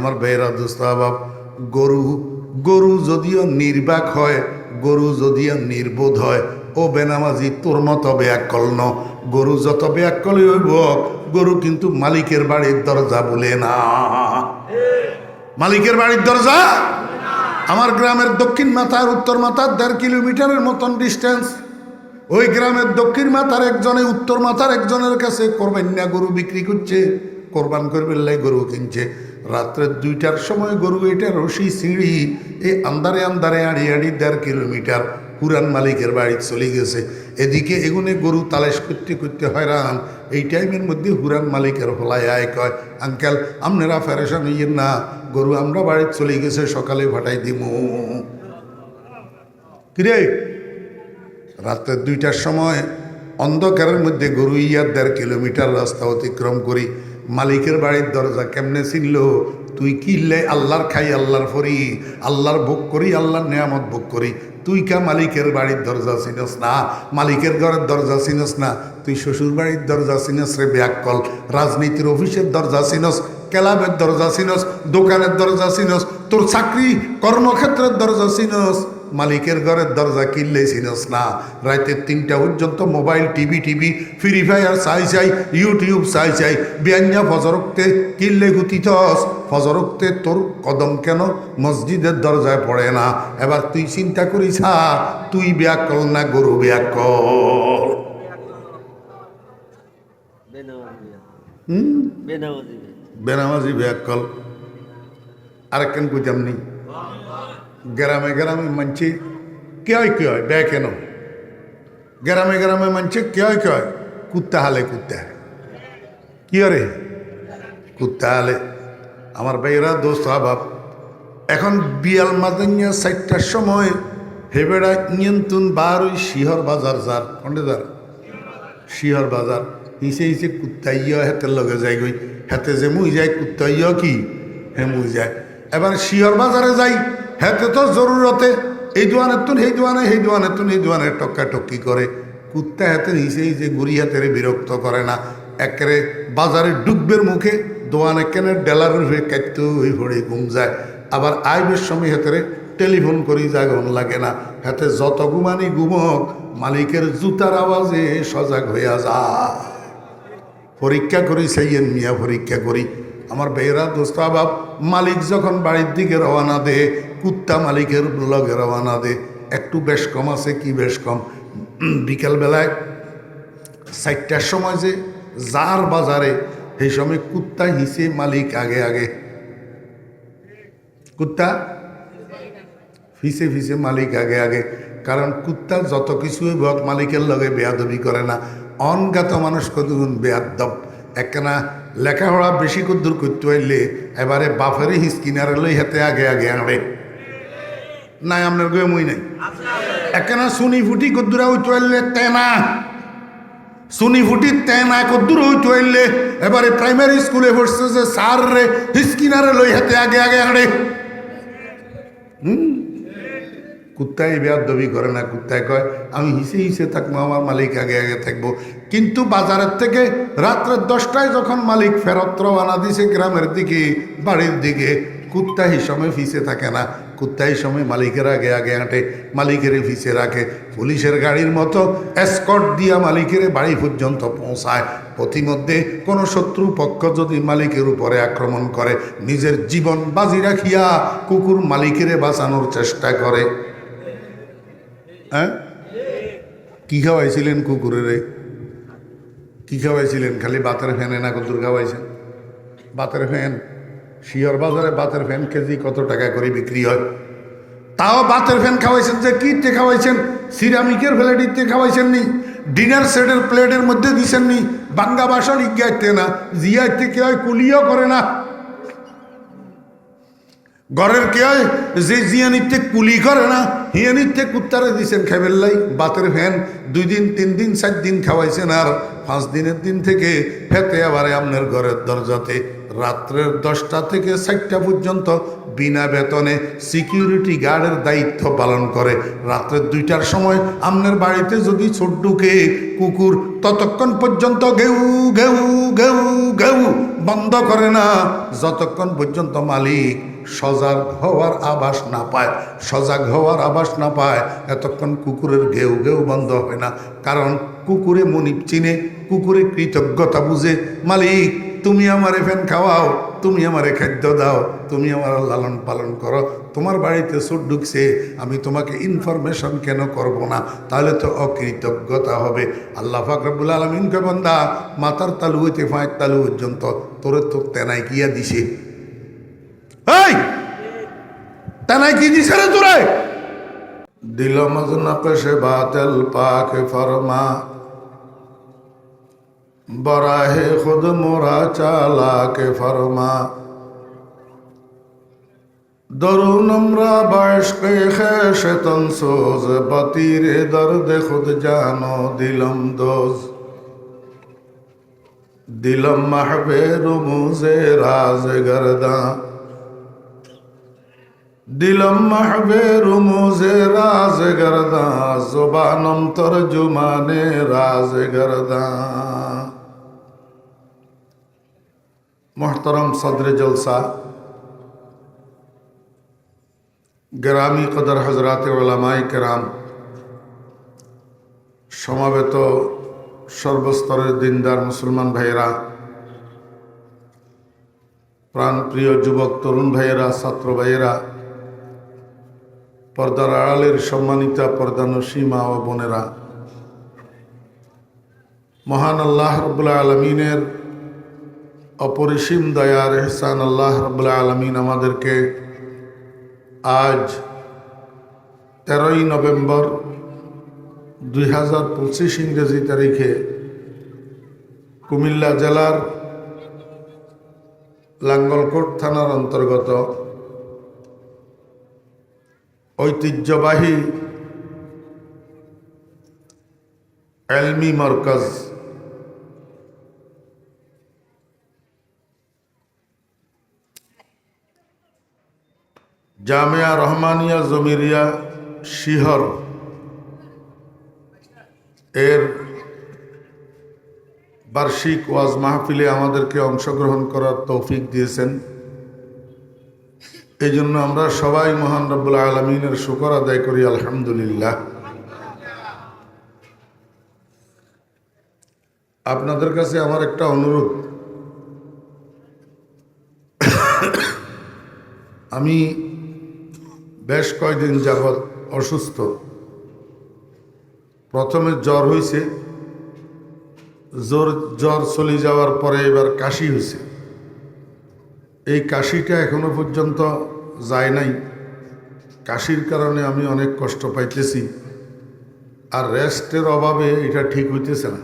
আমার ভাইয়েরা দোস্ত বাপ, গরু গরু যদিও নির্বাক হয়, গরু যদিও নির্বোধ হয়, ও বেনামাজি তোর মতো বেয়াক্কল ন। গরু যত বেয়াক্কলই হইব, গরু কিন্তু মালিকের বাড়ির দরজা বলে না। মালিকের বাড়ির দরজা। আমার গ্রামের দক্ষিণ মাথার উত্তর মাথার 1.5 কিলোমিটারের মতন ডিস্টেন্স। ওই গ্রামের দক্ষিণ মাথার একজনে উত্তর মাথার একজনের কাছে কোরবান না গরু বিক্রি করছে, কোরবান করবে লাই গরু কিনছে। রাত্রে 2টার সময় গরু এটা রশি সিঁড়ি এই আন্দারে আন্দারে আড়ি আড়ি 1.5 কিলোমিটার পুরান মালিকের বাড়ি চলে গেছে। এদিকে এগুনে গরু তালাশ করতে করতে হয়রান। এই টাইমের মধ্যে হুরান মালিকের হলায় আয় কয়, আঙ্কেল আপনারা ফেরেশান হইয়েন না, গরু আমরা বাড়ি চলে গেছে, সকালে ফাটাই দিমু। কিরে রাত্রে 2টার সময় অন্ধকারের মধ্যে গরু 1.5 কিলোমিটার রাস্তা অতিক্রম করি মালিকের বাড়ির দরজা কেমনে ছিল? তুই কিনলে আল্লাহর খাই আল্লাহর ফরি, আল্লাহর ভোগ করি, আল্লাহর নেয়ামত ভোগ করি। তুই কা মালিকের বাড়ির দরজা চিনস না, মালিকের ঘরের দরজা চিনস না, তুই শ্বশুর বাড়ির দরজা চিনস রে ব্যাককল। রাজনীতির অফিসের দরজা চিনস, ক্লাবের দরজা চিনস, দোকানের দরজা চিনস, তোর চাকরি কর্মক্ষেত্রের দরজা চিনস, মালিকের ঘরের দরজা কিনলে চিনস না। রাতে 3টা পর্যন্ত মোবাইল টিভি ফ্রি ফায়ার চাই, ইউটিউব চাই, বিয়ান্যা ফজরক্তে কিনলে গুতিতস। ফজরক্তে তোর কদম কেন মসজিদের দরজায় পড়ে না? এবার তুই চিন্তা করিস, তুই ব্যাকল না গরু ব্যাকল? বেনামাজি ব্যাকল। আরেকখান কইতাম নি, গ্রামে গ্রামে মানছে কে হয় বে কেন? গ্রামে গ্রামে মানছে কে হয় কুত্তা হালে, কুত্তা কি রে কুত্তা হালে। আমার ভাইয়েরা দোস্ত আবাব, এখন বিয়াল মাদানিয়া 4টার সময় হেবেড়া নিয়ন্ত্রণ বার ওই শিহর বাজার যার কন্ডে যার শিহর বাজার হিসে কুত্তা ইয় হাতের লগে যাই গই, হাতে যে মুই যাই কুত্তা ইয় কি হে মুই যায়। এবার শিহর বাজারে যাই, হাতে তো জরুরতে এই দোয়ানের তুন সেই দোয়ানে, সেই দোয়ানের তুন এই দোয়ানে টক্কা টক্কি করে। কুত্তা হাতে হিসেই যে গুড়ি হাতের বিরক্ত করে না, একেবারে বাজারে ডুববের মুখে দোয়ানে কেন ডেলারের হয়ে কাটতে ওই ভরে ঘুম যায়। আবার আইবের সময় হাতেরে টেলিফোন করি জাগন লাগে না, হাতে যত ঘুমানি ঘুমক মালিকের জুতার আওয়াজে সজাগ হইয়া যায়। পরীক্ষা করি সেইয়েন মিয়া, পরীক্ষা করি। আমার বেয়েরা দোস্ত আবাব, মালিক যখন বাড়ির দিকে রওনা দে, কুত্তা মালিকের লগে রওনা দে। একটু বেশ কম আছে, কি বেশ কম? বিকালবেলায় 4টার সময় যে যার বাজারে, সেই সময় কুত্তা হিসে মালিক আগে আগে, কুত্তা ফিসে ফিসে মালিক আগে আগে। কারণ কুত্তা যত কিছুই হোক মালিকের লগে বেয়াদবি করে না। অনগাত মানুষ কতগুণ বেয়াদব। একখানা লেখাপড়া বেশি কদ্দুর করতে হইলে এবারে বাফেরই হিসকিনারে লই হাতে আগে আগে আনবে নাই, আপনার গয়ে মই নাই। একখানা সুনি ফুটি কদ্দুরা হইতে হইলে তেনা, সুনি ফুটি তেনা কদ্দুর হইতে হইলে এবারে প্রাইমারি স্কুলে পড়ছে যে স্যার রে হিসকিনারে লই হাতে আগে আগে আনবে। কুত্তায় বেয়াদবি করে না, কুত্তায় কয় আমি হিসে হিসে থাকবো, আমার মালিক আগে আগে থাকবো। কিন্তু বাজারের থেকে রাত্রে 10টায় যখন মালিক ফেরত রওনা দিছে গ্রামের দিকে, বাড়ির দিকে, কুত্তা এই সময় ফিসে থাকে না। কুত্তা এই সময় মালিকের আগে আগে হাঁটে, মালিকের ফিসে রাখে। পুলিশের গাড়ির মতো এসকর্ট দিয়া মালিকের বাড়ি পর্যন্ত পৌঁছায়। পথিমধ্যে কোনো শত্রু পক্ষ যদি মালিকের উপরে আক্রমণ করে, নিজের জীবন বাজি রাখিয়া কুকুর মালিকের বাঁচানোর চেষ্টা করে। হ্যাঁ, কি খাওয়াইছিলেন কুকুরের? কি খাওয়াইছিলেন? খালি বাতের ফ্যানে না কদ্দুর খাওয়াইছেন? বাতের ফ্যান। শিয়র বাজারে বাতের ফ্যান কেজি কত টাকা করে বিক্রি হয়? তাও বাতের ফ্যান খাওয়াইছেন। যে কিতে খাওয়াইছেন? সিরামিকের প্লেটিতে খাওয়াইছেন নি? ডিনার সেটের প্লেটের মধ্যে দিছেন নি? বাঙ্গা বাসন ইজ্ঞাইতে না, জিয়াইতে কেউ কুলিও করে না। ঘরের কে হয় যে জিয়ানিতে কুলি করে না, হিয়ানিতে কুত্তারে দিছেন খাইবেল্লাই। বাতের ফ্যান 2 দিন 3 দিন 4 দিন খাওয়াইছেন আর 5 দিনের দিন থেকে হেতে আবার আপনার ঘরের দরজাতে রাত্রের 10টা থেকে 4টা পর্যন্ত বিনা বেতনে সিকিউরিটি গার্ডের দায়িত্ব পালন করে। রাত্রের 2টার সময় আপনার বাড়িতে যদি ছোট ঢুকে কুকুর, ততক্ষণ পর্যন্ত ঘেউ ঘেউ ঘেউ ঘেউ বন্ধ করে না যতক্ষণ পর্যন্ত মালিক সজাগ হওয়ার আভাস না পায়। সজাগ হওয়ার আভাস না পায় এতক্ষণ কুকুরের ঘেউ ঘেউ বন্ধ হয় না। কারণ কুকুরে মনিব চিনে, কুকুরে কৃতজ্ঞতা বুঝে। মালিক তুমি আমারে ফ্যান খাওয়াও, তুমি আমারে খাদ্য দাও, তুমি আমার লালন পালন করো, তোমার বাড়িতে চোর ঢুকছে, আমি তোমাকে ইনফরমেশন কেন করব না? তাহলে তো অকৃতজ্ঞতা হবে। আল্লাহ পাক রব্বুল আলামিনকে বান্দা মাথার তালু হইতে পায়ের তালু পর্যন্ত তোরে তো তেনাই কিয়া দিছে। এই তেনাই কি দিছে রে তোরে? দিল মজনকশে বাতিল পাক ফরমা, বরাহে খুদ মোরা চালা কে ফরমা, দরুন আমরা বাশকে খেশে তনসোজ, বতীরে দর্দ খুদ জানো দিলম দোজ, দিলম মাহবে রুমুজে রাজ গরদা, দিলম মাহবে রুমুজে রাজ গরদা, জুবানম তরজুমানে রাজ গরদা। মোহতরম সদরে জলসা, গ্রামী কদর হজরাতে ওলামায়ে কেরাম, সমাবেত সর্বস্তরের দিনদার মুসলমান ভাইয়েরা, প্রাণপ্রিয় যুবক তরুণ ভাইয়েরা, ছাত্র ভাইয়েরা, পর্দার আড়ালের সম্মানিতা পর্দানসী মা ও বোনেরা, মহান আল্লাহ রাব্বুল আলামিনের অপরিসীম দয়ার এহসান আল্লাহ রাব্বুল আলামিন আমাদেরকে আজ 13ই নভেম্বর 2025 ইংরেজি তারিখে কুমিল্লা জেলার লাঙ্গলকোট থানার অন্তর্গত ঐতিহ্যবাহী এলমি মার্কাজ জামিয়া রহমানিয়া জমিরিয়া শিহর এর বার্ষিক ওয়াজ মাহফিলে আমাদেরকে অংশগ্রহণ করার তৌফিক দিয়েছেন। এই জন্য আমরা সবাই মহান রব্বুল আলামিনের শুকর আদায় করি, আলহামদুলিল্লাহ। আপনাদের কাছে আমার একটা অনুরোধ, আমি বেশ কয়েকদিন যাবৎ অসুস্থ। প্রথমে জ্বর হয়েছে, জ্বর চলে যাওয়ার পরে এবার কাশি হয়েছে। এই কাশিটা এখনো পর্যন্ত যায় নাই। কাশির কারণে আমি অনেক কষ্ট পাইতেছি, আর রেস্টের অভাবে এটা ঠিক হইতেছে না।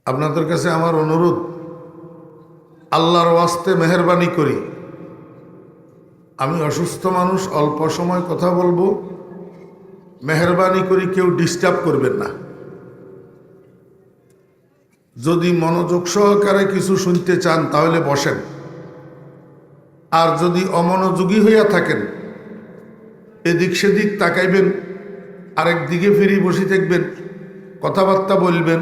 আপনাদের কাছে আমার অনুরোধ, আল্লাহর ওয়াস্তে মেহেরবানি করি, আমি অসুস্থ মানুষ, অল্প সময় কথা বলবো, মেহেরবানি করি কেউ ডিস্টার্ব করবেন না। যদি মনোযোগ সহকারে কিছু শুনতে চান তাহলে বসেন, আর যদি অমনোযোগী হইয়া থাকেন এদিক সেদিক তাকাইবেন, আরেক দিকে ফিরে বসে থাকবেন, কথাবার্তা বলবেন,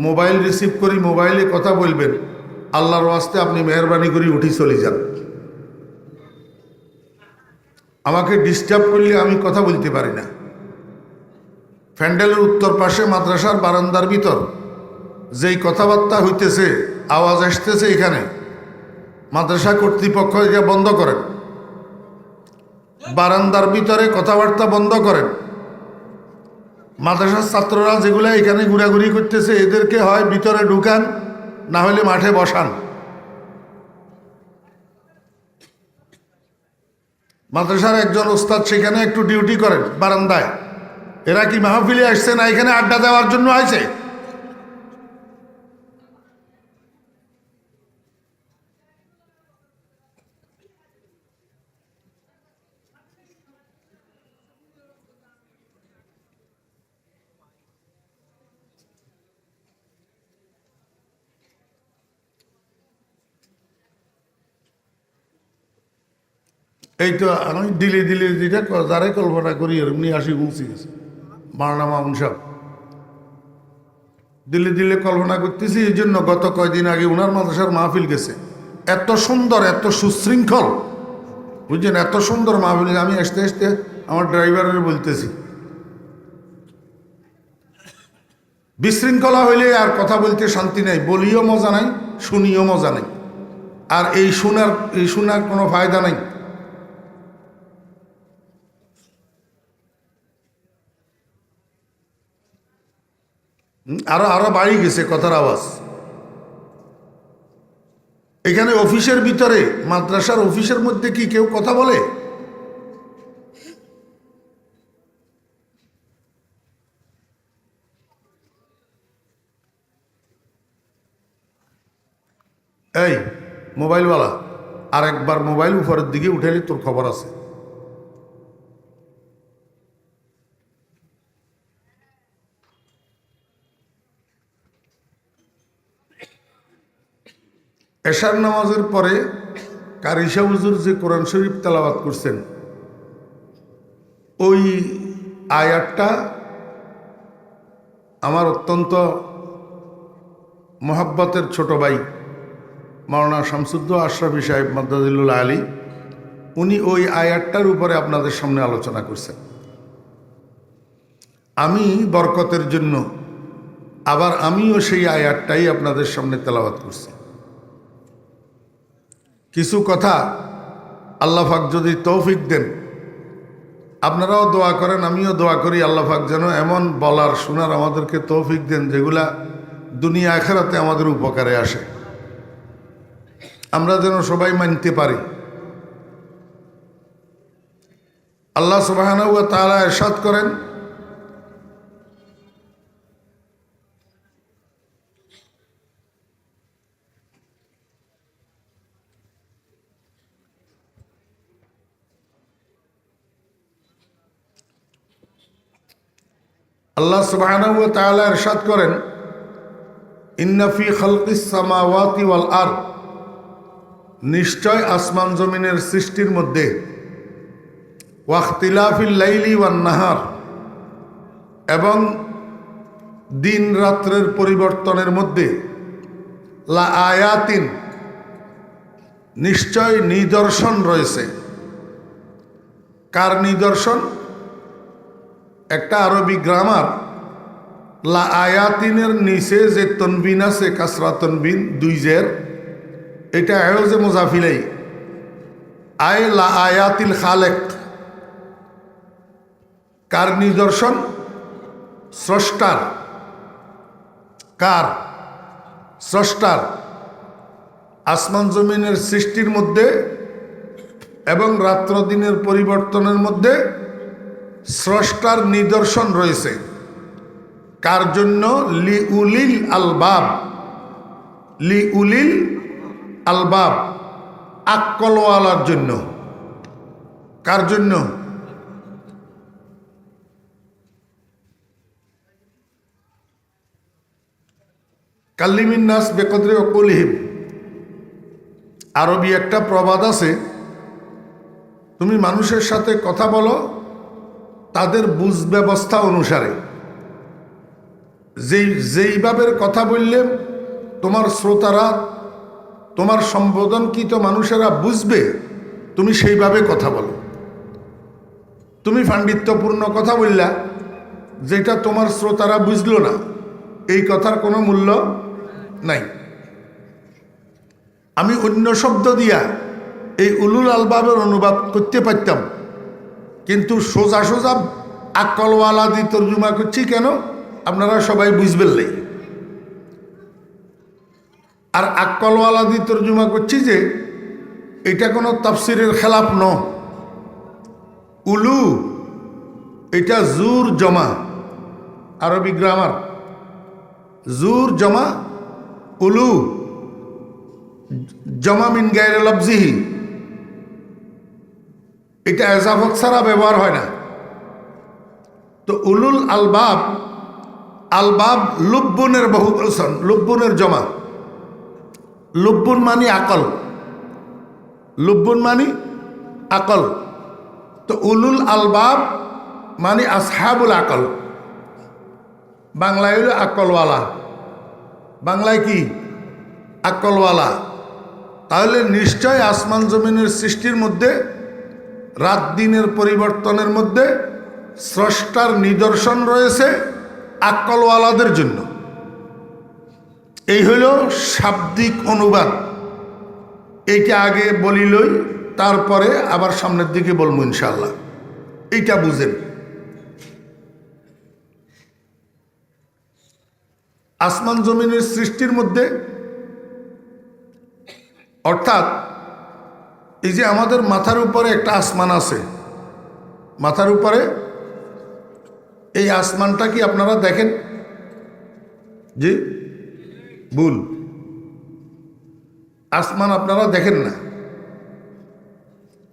মোবাইল রিসিভ করি মোবাইলে কথা বলবেন। আল্লাহর ওয়াস্তে আপনি মেহেরবানি করি উঠি চলে যান। আমাকে ডিস্টার্ব করলে আমি কথা বলতে পারি না। প্যান্ডেলের উত্তর পাশে মাদ্রাসার বারান্দার ভিতর যেই কথাবার্তা হইতেছে, আওয়াজ আসতেছে, এখানে মাদ্রাসা কর্তৃপক্ষ এটা বন্ধ করেন। বারান্দার ভিতরে কথাবার্তা বন্ধ করেন। মাদ্রাসার ছাত্ররা যেগুলো এখানে ঘোরাঘুরি করতেছে এদেরকে হয় ভিতরে ঢুকান, না হলে মাঠে বসান। মাদ্রাসার একজন ওস্তাদ সেখানে একটু ডিউটি করেন বারান্দায়। এরা কি মাহফিলে আসছে না এখানে আড্ডা দেওয়ার জন্য আছে? এই তো আমি দিলে দিলে যেটা যারাই কল্পনা করি এমনি আসি পৌঁছে গেছে মাওলানা মামুন সাহেব দিলে দিলে কল্পনা করতেছি। এই জন্য গত কয়দিন আগে উনার মাদ্রাসার মাহফিল গেছে, এত সুন্দর এত সুশৃঙ্খল, বুঝছেন, এত সুন্দর মাহফিল। আমি আসতে আসতে আমার ড্রাইভারের বলতেছি বিশৃঙ্খলা হইলে আর কথা বলতে শান্তি নাই, বলিও মজা নাই, শুনিও মজা নাই, আর এই শোনার কোনো ফায়দা নাই। আরো আরো বাড়ি গেছে কথার আওয়াজ। এখানে অফিসের ভিতরে, মাদ্রাসার অফিসের মধ্যে কি কেউ কথা বলে? এই মোবাইলওয়ালা, আর একবার মোবাইল উপরের দিকে উঠাইলে তোর খবর আছে। এশার নামাজের পরে কারিশা হুজুর যে কোরআন শরীফ তেলাওয়াত করছেন, ওই আয়াতটা আমার অত্যন্ত মহাব্বতের ছোট ভাই মাওলানা শামসুদ্দৌলা আশরাফী সাহেব মাদ্দাজিল্লুল্লাহ আলী, উনি ওই আয়াতটার উপরে আপনাদের সামনে আলোচনা করছেন। আমি বরকতের জন্য আবার আমিও সেই আয়াতটাই আপনাদের সামনে তেলাওয়াত করছি। কিছু কথা আল্লাহ পাক যদি তৌফিক দেন, আপনারাও দোয়া করেন, আমিও দোয়া করি আল্লাহ পাক যেন এমন বলার শোনার আমাদেরকে তৌফিক দেন যেগুলা দুনিয়া আখিরাতে আমাদের উপকারে আসে, আমরা যেন সবাই মানতে পারি। আল্লাহ সুবহানাহু ওয়া তাআলা ইরশাদ করেন, আল্লাহ সুবহানাহু ওয়া তাআলা ইরশাদ করেন, ইন্না ফি খালকিস সামাওয়াতি ওয়াল আরদ, নিশ্চয় আসমান জমিনের সৃষ্টির মধ্যে, ওয়াখতিলাফিল লাইলি ওয়ান নাহার, এবং দিন রাত্রের পরিবর্তনের মধ্যে, লা আয়াতিন, নিশ্চয় নিদর্শন রয়েছে। কার নিদর্শন? একটা আরবি গ্রামার, লা আয়াতিনের নিচে যে তনবিন আছে, কাসরা তনবিন, দুই জের, এটা আয়োজে মুজাফিলাই, আয় লা আয়াতিল খালেক, কার নিদর্শন? স্রষ্টার। কার? স্রষ্টার। আসমান জমিনের সৃষ্টির মধ্যে এবং রাত্র দিনের পরিবর্তনের মধ্যে স্রষ্টার নিদর্শন রয়েছে। কার জন্য? লি উলিল আলবাব, লি উলিল আলবাব, আক্কলওয়ালার জন্য। কার জন্য? কাল্লিমিন নাস বেকদরে অকুলহিম, আরবি একটা প্রবাদ আছে, তুমি মানুষের সাথে কথা বলো তাদের বুঝ ব্যবস্থা অনুসারে, যেইভাবে কথা বললে তোমার শ্রোতারা, তোমার সম্বোধনকৃত মানুষেরা বুঝবে, তুমি সেইভাবে কথা বলো। তুমি পাণ্ডিত্যপূর্ণ কথা বললা, যেটা তোমার শ্রোতারা বুঝলো না, এই কথার কোনো মূল্য নাই। আমি অন্য শব্দ দিয়া এই উলুল আলবাবের অনুবাদ করতে পারতাম, কিন্তু সোজা সোজা আক্কলওয়ালা দিয়ে তর্জমা করছি কেন? আপনারা সবাই বুঝবেন নাই। আর আক্কলওয়ালা দিয়ে তর্জমা করছি যে এটা কোনো তাফসিরের খেলাফ ন। উলু এটা জুর জমা, আরবি গ্রামার, জুর জমা উলু, জমা মিন গায়রে লফজিহি, এটা এজাফত ছাড়া ব্যবহার হয় না। তো উলুল আলবাব, আলবাব লুব্বুনের বহু বচন, লুব্বুনের জমা। লুব্বুন মানি আকল, লুব্বুন মানি আকল। তো উলুল আলবাব মানে আসহাবুল আকল, বাংলায় হলো আকলওয়ালা, বাংলায় কি আকলওয়ালা। তাহলে নিশ্চয় আসমান জমিনের সৃষ্টির মধ্যে, রাত দিনের পরিবর্তনের মধ্যে স্রষ্টার নিদর্শন রয়েছে আকলওয়ালাদের জন্য। এই হইল শাব্দিক অনুবাদ। এইটা আগে বলিলই, তারপরে আবার সামনের দিকে বলবো ইনশাআল্লাহ। এইটা বুঝেন। আসমান জমিনের সৃষ্টির মধ্যে, অর্থাৎ এই যে আমাদের মাথার উপরে একটা আসমান আছে, মাথার উপরে এই আসমানটা কি আপনারা দেখেন? জি, ভুল, আসমান আপনারা দেখেন না,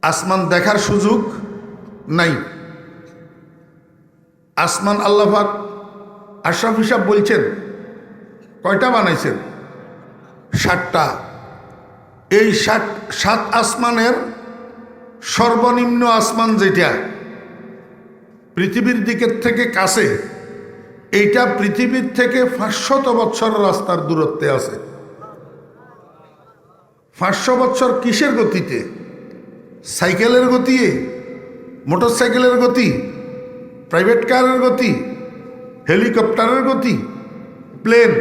আসমান দেখার সুযোগ নাই। আসমান আল্লাহ পাক আশরাফ হিসাব বলছেন কয়টা বানাইছেন? 7টা। এই 7 আসমানের সর্বনিম্ন আসমান যেটা পৃথিবীর দিকের থেকে কাছে, এইটা পৃথিবীর থেকে 500 বছর রাস্তার দূরত্বে আছে। 500 বছর কিসের গতিতে? সাইকেলের গতি, মোটর সাইকেলের গতি, প্রাইভেট কারের গতি, হেলিকপ্টারের গতি, প্লেন,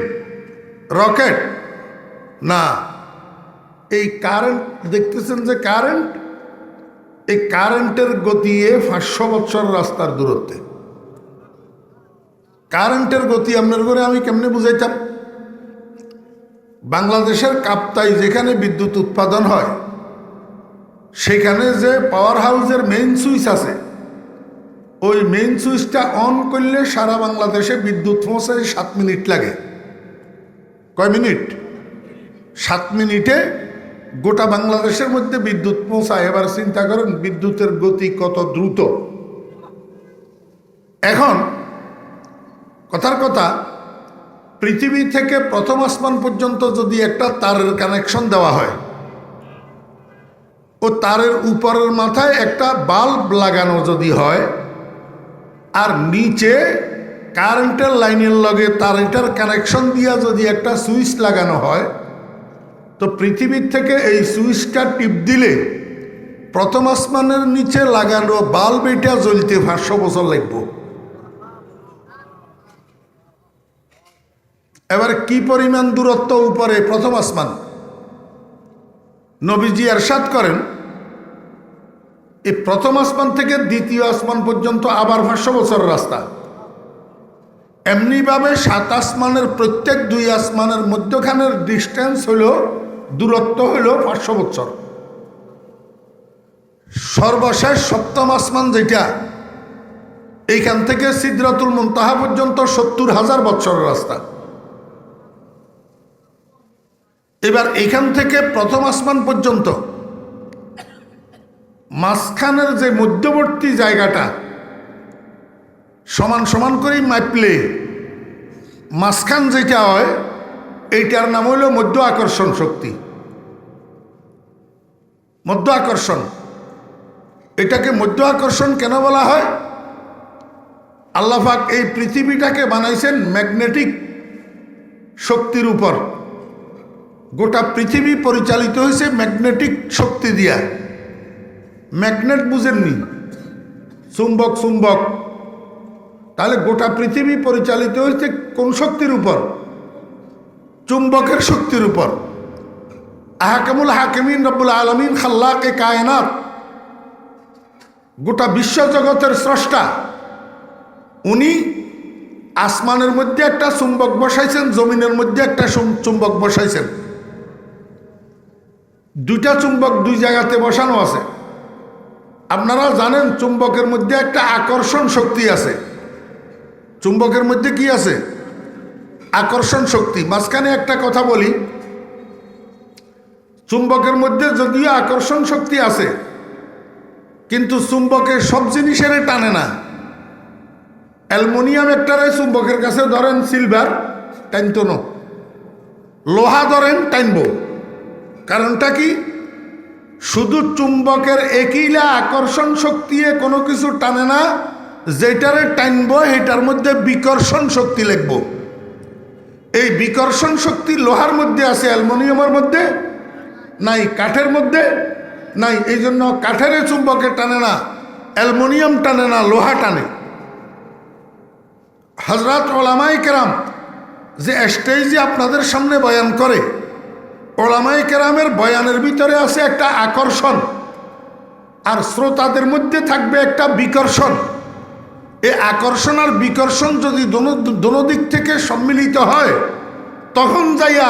রকেট না। এই কারেন্ট দেখতেছেন যে কারেন্ট, এই কারেন্টের গতি 500 বছর রাস্তার দূরত্বে। কারেন্টের গতি আপনার করে আমি কেমনে বুঝাইতাম? বাংলাদেশের কাপ্তাই যেখানে বিদ্যুৎ উৎপাদন হয়, সেখানে যে পাওয়ার হাউসের মেইন সুইচ আছে, ওই মেইন সুইচটা অন করলে সারা বাংলাদেশে বিদ্যুৎ পৌঁছায় 7 মিনিট লাগে। কয় মিনিট? 7 মিনিটে গোটা বাংলাদেশের মধ্যে বিদ্যুৎ পৌঁছায়। এবার চিন্তা করেন বিদ্যুতের গতি কত দ্রুত। এখন কথার কথা, পৃথিবী থেকে প্রথম আসমান পর্যন্ত যদি একটা তারের কানেকশন দেওয়া হয়, ও তারের উপরের মাথায় একটা বাল্ব লাগানো যদি হয়, আর নিচে কারেন্টের লাইনের লগে তারটার কানেকশন দিয়া যদি একটা সুইচ লাগানো হয়, তো পৃথিবীর থেকে এই সুইচটা টিপ দিলে প্রথম আসমানের নিচে লাগানো বাল্ব এটা জ্বলতে 500 বছর লাগবে। এবার কি পরিমাণ দূরত্ব উপরে প্রথম আসমান? নবীজি ইরশাদ করেন, এই প্রথম আসমান থেকে দ্বিতীয় আসমান পর্যন্ত আবার 500 বছর রাস্তা। এমনিভাবে 7 আসমানের প্রত্যেক 2 আসমানের মধ্যখানের ডিস্টেন্স হলো, দূরত্ব হলো 500 বছর। সর্বশেষ 7ম আসমান যেটা, এইখান থেকে সিদরাতুল মুনতাহা পর্যন্ত 70,000 বছরের রাস্তা। এবার এখান থেকে প্রথম আসমান পর্যন্ত মাঝখানের যে মধ্যবর্তী জায়গাটা সমান সমান করেই মাপলে মাঝখান যেটা হয়, এইটার নাম হইল মধ্য আকর্ষণ শক্তি। মধ্য আকর্ষণ, এটাকে মধ্য আকর্ষণ কেন বলা হয়? আল্লাহ পাক এই পৃথিবীটাকে বানাইছেন ম্যাগনেটিক শক্তির উপর। গোটা পৃথিবী পরিচালিত হয়েছে ম্যাগনেটিক শক্তি দিয়া। ম্যাগনেট বুঝেননি? চুম্বক, চুম্বক। তাহলে গোটা পৃথিবী পরিচালিত হয়েছে কোন শক্তির উপর? চুম্বকের শক্তির উপর। আহকামুল হাকিমিন রব্বুল আলামিন খাল্লাকে কায়নাত, গোটা বিশ্ব জগতের স্রষ্টা, উনি আসমানের মধ্যে একটা চুম্বক বসাইছেন, জমিনের মধ্যে একটা চুম্বক বসাইছেন। 2টা চুম্বক 2 জায়গাতে বসানো আছে। আপনারা জানেন চুম্বকের মধ্যে একটা আকর্ষণ শক্তি আছে। চুম্বকের মধ্যে কি আছে? আকর্ষণ শক্তি। মাঝখানে একটা কথা বলি, চুম্বকের মধ্যে যদিও আকর্ষণ শক্তি আছে, কিন্তু চুম্বকের সব জিনিসের টানে না। অ্যালুমিনিয়াম একটারে চুম্বকের কাছে ধরেন সিলভার, টাইনতো না। লোহা ধরেন টাইনব। কারণটা কি? শুধু চুম্বকের একইলা আকর্ষণ শক্তি কোনো কিছু টানে না, যেটারে টানবো এটার মধ্যে বিকর্ষণ শক্তি লিখব। এই বিকর্ষণ শক্তি লোহার মধ্যে আছে, অ্যালুমিনিয়ামের মধ্যে নাই, কাঠের মধ্যে নাই। এই জন্য কাঠের চুম্বকে টানে না, অ্যালুমিনিয়াম টানে না, লোহা টানে। হযরত ওলামায়ে কেরাম যে স্টেজে আপনাদের সামনে বয়ান করে, ওলামায়ে কেরামের বয়ানের ভিতরে আছে একটা আকর্ষণ, আর শ্রোতাদের মধ্যে থাকবে একটা বিকর্ষণ। এই আকর্ষণ আর বিকর্ষণ যদি দোনো দিক থেকে সম্মিলিত হয়, তখন যাইয়া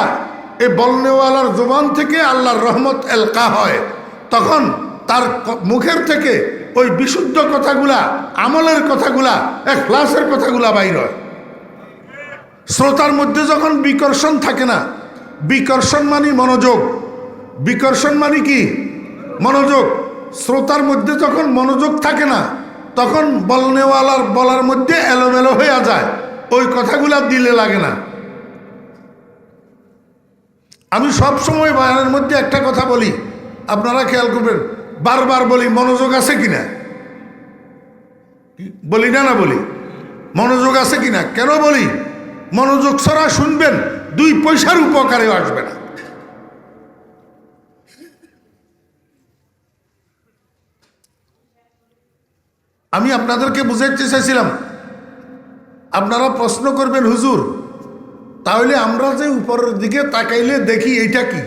এই বলনেওয়ালার জবান থেকে আল্লাহর রহমত এলকা হয়। তখন তার মুখের থেকে ওই বিশুদ্ধ কথাগুলা, আমলের কথাগুলা, ইখলাসের কথাগুলা বাইর হয়। শ্রোতার মধ্যে যখন বিকর্ষণ থাকে না, বিকর্ষণ মানে মনোযোগ, বিকর্ষণ মানে কি মনোযোগ। শ্রোতার মধ্যে যখন মনোযোগ থাকে না, তখন বলনেওয়ালার বলার মধ্যে এলোমেলো হয়ে যায়, ওই কথাগুলা দিলে লাগে না। আমি সব সময় বয়ানের মধ্যে একটা কথা বলি, আপনারা খেয়াল করবেন, বারবার বলি মনোযোগ আছে কিনা, বলি না? না বলি মনোযোগ আছে কিনা? কেন বলি? মনোযোগ ছাড়া শুনবেন 2 পয়সার উপকারেও আসবে না। আমি আপনাদেরকে বুঝাইতে চাইছিলাম, আপনারা প্রশ্ন করবেন হুজুর তাহলে আমরা যে উপরের দিকে তাকাইলে দেখি এইটা কি?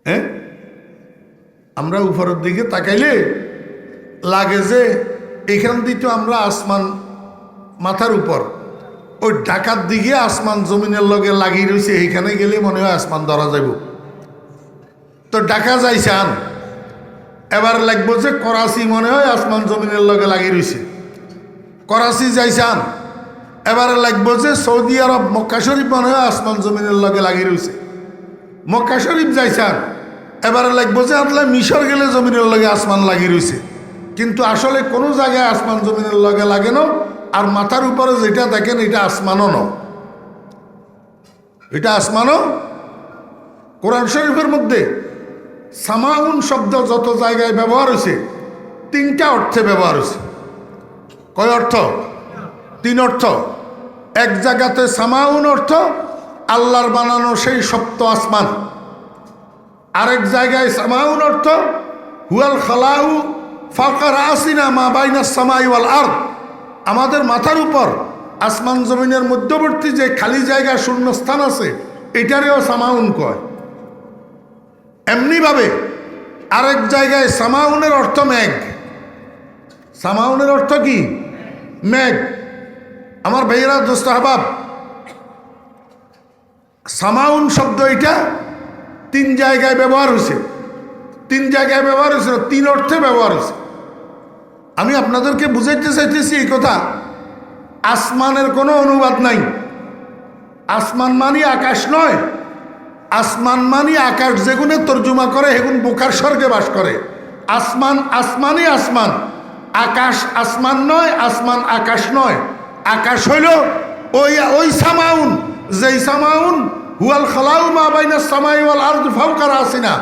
হ্যাঁ, আমরা উপরের দিকে তাকাইলে লাগে যে এখান দিয়ে তো আমরা আসমান মাথার উপর, ওই ঢাকার দিকে আসমান জমিনের লগে লাগিয়ে রয়েছে, এইখানে গেলে মনে হয় আসমান ধরা যাইব। তো ঢাকা যাইছান, এবার লাগবো যে করাচি, মনে হয় আসমান জমিনের লগে লাগিয়ে রয়েছে। করাচি যাইছান, এবার লাগবো যে সৌদি আরব মক্কা শরীফ, মনে হয় আসমান জমিনের লগে লাগিয়ে রয়েছে। মক্কা শরীফ যাইছান, এবার লাগবো যে আতলা মিশর গেলে জমিনের লগে আসমান লাগিয়ে রয়েছে। কিন্তু আসলে কোনো জায়গায় আসমান জমিনের লগে লাগে না। আর মাথার উপরে যেটা দেখেন এটা আসমানও ন, এটা আসমানও। কোরআন শরীফের মধ্যে সামাউন শব্দ যত জায়গায় ব্যবহার হয়েছে, 3টা অর্থে ব্যবহার হয়েছে। কয় অর্থ? 3 অর্থ। এক জায়গাতে সামাউন অর্থ আল্লাহর বানানো সেই সপ্ত আসমান, আরেক জায়গায় সামাউন অর্থ হুয়াল খালাউ ফাওকা রাসিনা মা বাইনাস সামাই ওয়াল আরদ, আমাদের মাথার উপর আসমান জমিনের মধ্যবর্তী যে খালি জায়গা, শূন্য স্থান আছে, এটারেও সামাউন কয়। এমনিভাবে আরেক জায়গায় সামাউনের অর্থ মেঘ। সামাউনের অর্থ কি? মেঘ। আমার ভাইয়েরা, দোস্ত আহবাব, সামাউন শব্দ এটা 3 জায়গায় ব্যবহার হয়েছে। 3 জায়গায় ব্যবহার হয়েছে, 3 অর্থে ব্যবহার হয়েছে। আমি আপনাদেরকে বুঝাইতে চাইতেছি এই কথা, আসমানের কোনো অনুবাদ নাই। আসমান মানি আকাশ নয়, আসমান মানি আকাশ যেগুনে তর্জমা করে হেগুন বোকার স্বর্গে বাস করে। আসমান আসমানই আসমান, আকাশ আসমান নয়, আসমান আকাশ নয়। আকাশ হইল ওই সামাউন, যেই সামাউন হুয়াল খালাউ মা বাইনাস সামাই ওয়াল আরদ ফাওকা রাসিনা,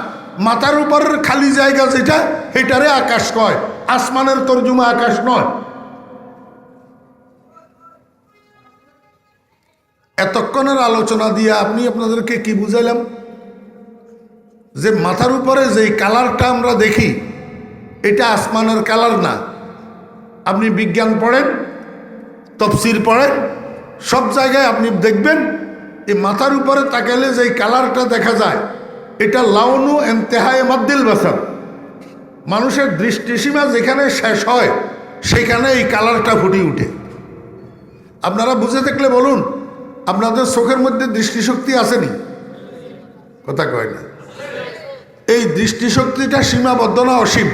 মাথার উপরের খালি জায়গা যেটা, এটারে আকাশ কয়। আসমানের তর্জমা আকাশ নয়। এতক্ষণের আলোচনা দিয়ে আপনাদেরকে কি বুঝাইলাম? যে মাথার উপরে যেই কালারটা আমরা দেখি, এটা আসমানের কালার না। আপনি বিজ্ঞান পড়েন, তফসির পড়েন, সব জায়গায় আপনি দেখবেন এই মাথার উপরে তাকাইলে যেই কালারটা দেখা যায়, এটা লাউনু ইন্তেহায়ে মাদ্দিল বাসার, মানুষের দৃষ্টিসীমা যেখানে শেষ হয় সেখানে এই কালারটা ফুটে উঠে। আপনারা বুঝে দেখলে বলুন, আপনাদের চোখের মধ্যে দৃষ্টিশক্তি আসেনি? কথা কয় না। এই দৃষ্টিশক্তিটা সীমাবদ্ধ না অসীম?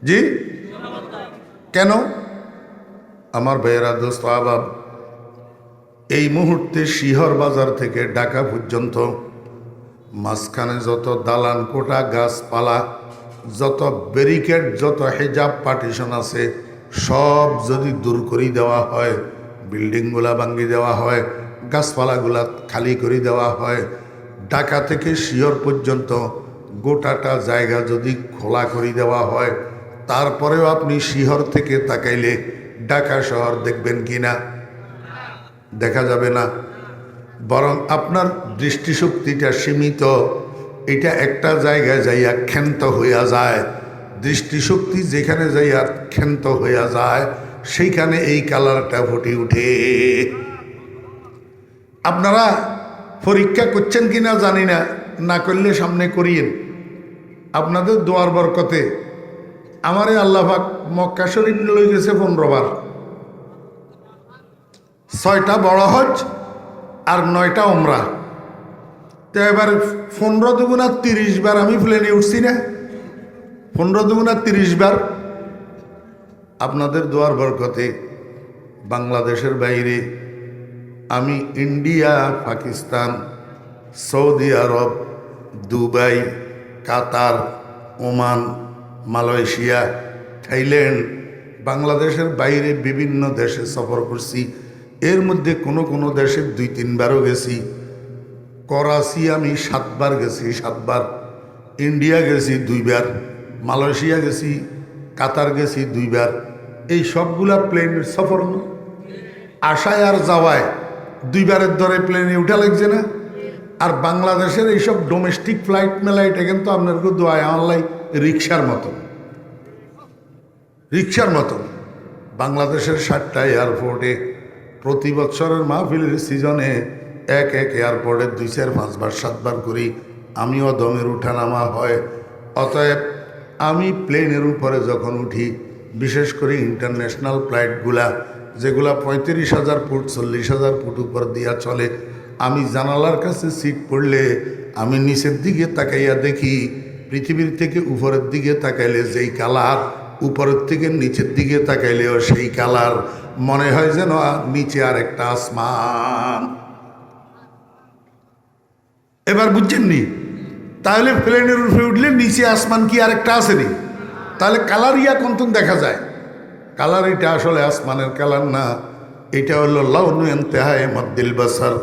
জি, কেন? আমার ভাইয়েরা, দোস্ত আহবাব, এই মুহূর্তে শিহর বাজার থেকে ঢাকা পর্যন্ত মাঝখানে যত দালান কোটা, গাছপালা, যত ব্যারিকেড, যত হেজাব পার্টিশন আছে, সব যদি দূর করে দেওয়া হয়, বিল্ডিংগুলা ভাঙ্গি দেওয়া হয়, গাছপালাগুলা খালি করে দেওয়া হয়, ঢাকা থেকে শিয়র পর্যন্ত গোটাটা জায়গা যদি খোলা করে দেওয়া হয়, তারপরেও আপনি শিহর থেকে তাকাইলে ঢাকা শহর দেখবেন কিনা? দেখা যাবে না। বরং আপনার দৃষ্টিশক্তিটা সীমিত, এটা একটা জায়গায় যাইয়া ক্ষান্ত হইয়া যায়। দৃষ্টিশক্তি যেখানে যাইয়া ক্ষান্ত হইয়া যায়, সেইখানে এই কালারটা ফুটে উঠে। আপনারা পরীক্ষা করছেন কিনা জানি না, না করলে সামনে করিয়েন। আপনাদের দোয়ার বরকতে আমারে আল্লাহ পাক মক্কা শরীফ লই গেছে 15 বার, 6টা বড় হজ আর 9টা উমরা। তো এবার 15 দুগুণা 30 বার আমি প্লেনে উঠছি না, 15 দুগুণা 30 বার। আপনাদের দোয়ার বরকতে বাংলাদেশের বাইরে আমি ইন্ডিয়া, পাকিস্তান, সৌদি আরব, দুবাই, কাতার, ওমান, মালয়েশিয়া, থাইল্যান্ড, বাংলাদেশের বাইরে বিভিন্ন দেশে সফর করছি। এর মধ্যে কোনো কোনো দেশে 2-3 বারও গেছি। করাচি আমি 7 বার গেছি, 7 বার। ইন্ডিয়া গেছি 2 বার, মালয়েশিয়া গেছি, কাতার গেছি 2 বার। এই সবগুলা প্লেনের সফর না, আসায় আর যাওয়ায় 2 বারের দরে প্লেনে উঠা লাগছে না। আর বাংলাদেশের এইসব ডোমেস্টিক ফ্লাইট মেলাইটা কিন্তু আপনার দোয়ায় অনলাইন রিক্সার মতন, রিক্সার মতন। বাংলাদেশের 7টা এয়ারপোর্টে প্রতি বছরের মাহফিলের সিজনে এক এয়ারপোর্টে 2-4-5 বার 7 বার করি আমিও দমের উঠানামা হয়। অতএব আমি প্লেনের উপরে যখন উঠি, বিশেষ করে ইন্টারন্যাশনাল ফ্লাইটগুলা যেগুলা 35,000 ফুট 40,000 ফুট উপর দিয়া চলে, আমি জানালার কাছে সিট পড়লে আমি নিচের দিকে তাকাইয়া দেখি পৃথিবীর থেকে উপরের দিকে তাকাইলে যেই কালার, উপরের থেকে নিচের দিকে তাকাইলেও সেই কালার। মনে হয় যেন নিচে আর একটা আসমান। এবার বুঝছেননি? তাহলে প্লেনের উপরে উঠলে নিচে আসমান কি আর একটা আসেনি? তাহলে কালার ইয়া কন্তন দেখা যায়। কালার এটা আসলে আসমানের কালার না, এটা হলো লাউনু ইনতিহায়ে মাদ্দিল বাসার।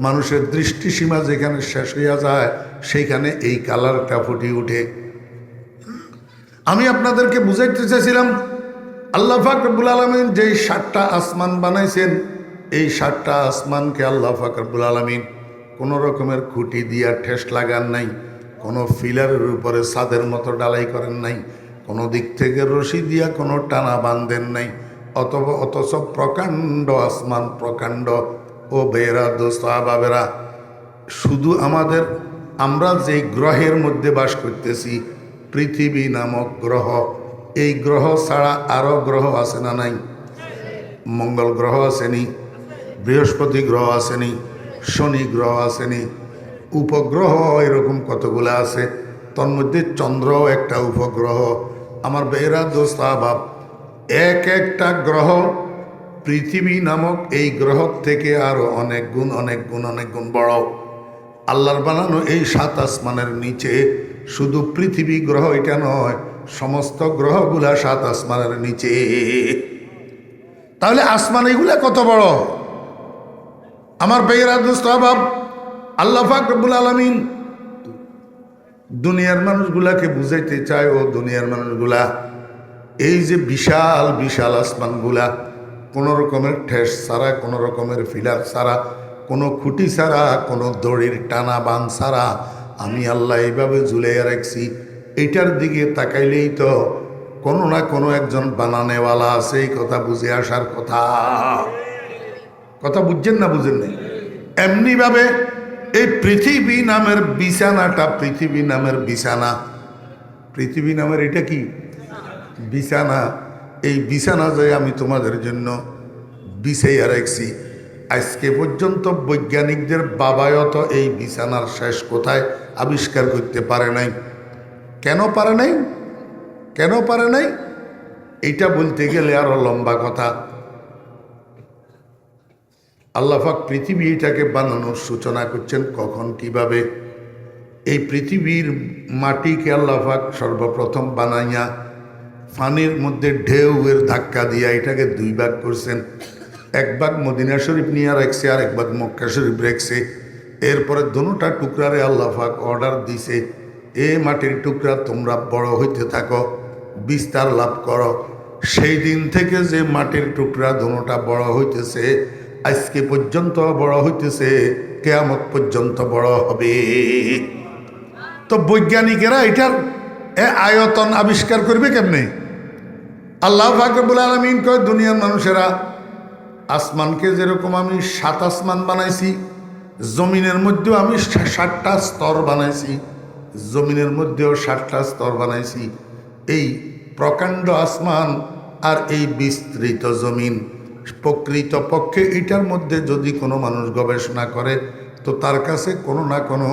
মানুষের দৃষ্টিসীমা যেখানে শেষ হইয়া যায়, সেইখানে এই কালারটা ফুটে উঠে। আমি আপনাদেরকে বুঝাইতে চাইছিলাম, আল্লাহ পাক রব্বুল আলামিন যেই 7টা আসমান বানাইছেন, এই 7টা আসমানকে আল্লাহ পাক রব্বুল আলামিন কোনো রকমের খুঁটি দিয়া ঠেস লাগান নাই, কোনো ফিলারের উপরে ছাদের মতো ডালাই করেন নাই, কোনো দিক থেকে রশি দিয়া কোনো টানা বাঁধেন নাই। অথচ প্রকাণ্ড আসমান, প্রকাণ্ড। ও বেরা দোস্ত আবাবেরা, শুধু আমরা যেই গ্রহের মধ্যে বাস করতেছি, পৃথিবী নামক গ্রহ, এই গ্রহ ছাড়া আরও গ্রহ আছে না নাই? মঙ্গল গ্রহ আসেনি, বৃহস্পতি গ্রহ আসেনি, শনি গ্রহ আসেনি, উপগ্রহ এরকম কতগুলো আছে। তন্মধ্যে চন্দ্রও একটা উপগ্রহ। আমার বেরা দোস্ত আবাব, একটা গ্রহ পৃথিবী নামক এই গ্রহ থেকে আরো অনেক গুণ বড়। আল্লাহর বানানো এই 7 আসমানের নিচে শুধু পৃথিবী গ্রহ এটা নয়, সমস্ত গ্রহগুলা 7 আসমানের নিচে। তাহলে আসমান এগুলা কত বড়? আমার বেরা দোস্ত আবাব, আল্লাহ পাক রব্বুল আলামিন দুনিয়ার মানুষগুলাকে বুঝাইতে চায়, ও দুনিয়ার মানুষগুলা, এই যে বিশাল বিশাল আসমানগুলা কোনো রকমের ঠেস ছাড়া, কোনো রকমের ফিলার ছাড়া, কোনো খুঁটি ছাড়া, কোনো দড়ির টানা বান ছাড়া আমি আল্লাহ এইভাবে ঝুলাইয়া রাখছি। এইটার দিকে তাকাইলেই তো কোনো না কোনো একজন বানানেওয়ালা আছে, এই কথা বুঝে আসার কথা। কথা বুঝছেন না? বুঝেন নাই? এমনিভাবে এই পৃথিবী নামের বিছানাটা, পৃথিবী নামের বিছানা, পৃথিবী নামের এটা কি বিছানা, এই বিছানা যে আমি তোমাদের জন্য বিছাইয়া রাখছি। আজকে পর্যন্ত বৈজ্ঞানিকদের বাবায়ত এই বিছানার শেষ কোথায় আবিষ্কার করতে পারে নাই। কেন পারে নাই? কেন পারে নাই? এইটা বলতে গেলে আরো লম্বা কথা। আল্লাহ পাক পৃথিবীটাকে বানানোর সূচনা করছেন কখন, কিভাবে? এই পৃথিবীর মাটিকে আল্লাহ পাক সর্বপ্রথম বানাইয়া পানির মধ্যে ঢেউয়ের ধাক্কা দিয়া এটাকে 2 ভাগ করছেন। 1 ভাগ মদিনা শরীফ নিয়ে রাখছে, আর 1 ভাগ মক্কা শরীফ রাখছে। এরপরে দুটা টুকরারে আল্লাহ পাক অর্ডার দিছে, এ মাটির টুকরা তোমরা বড় হইতে থাকো, বিস্তার লাভ করো। সেই দিন থেকে যে মাটির টুকরা দুটা বড় হইতেছে, আজকে পর্যন্ত বড় হইতেছে, কিয়ামত পর্যন্ত বড় হবে। তো বৈজ্ঞানিকেরা এটার আয়তন আবিষ্কার করবে কেমনে? আল্লাহ পাক রব্বুল আলামিন কয়, দুনিয়ার মানুষেরা, আসমানকে যেরকম আমি 7 আসমান বানাইছি, জমিনের মধ্যেও আমি 7টা স্তর বানাইছি, জমিনের মধ্যেও 7টা স্তর বানাইছি। এই প্রকাণ্ড আসমান আর এই বিস্তৃত জমিন, প্রকৃত পক্ষে এটার মধ্যে যদি কোনো মানুষ গবেষণা করে, তো তার কাছে কোনো না কোনো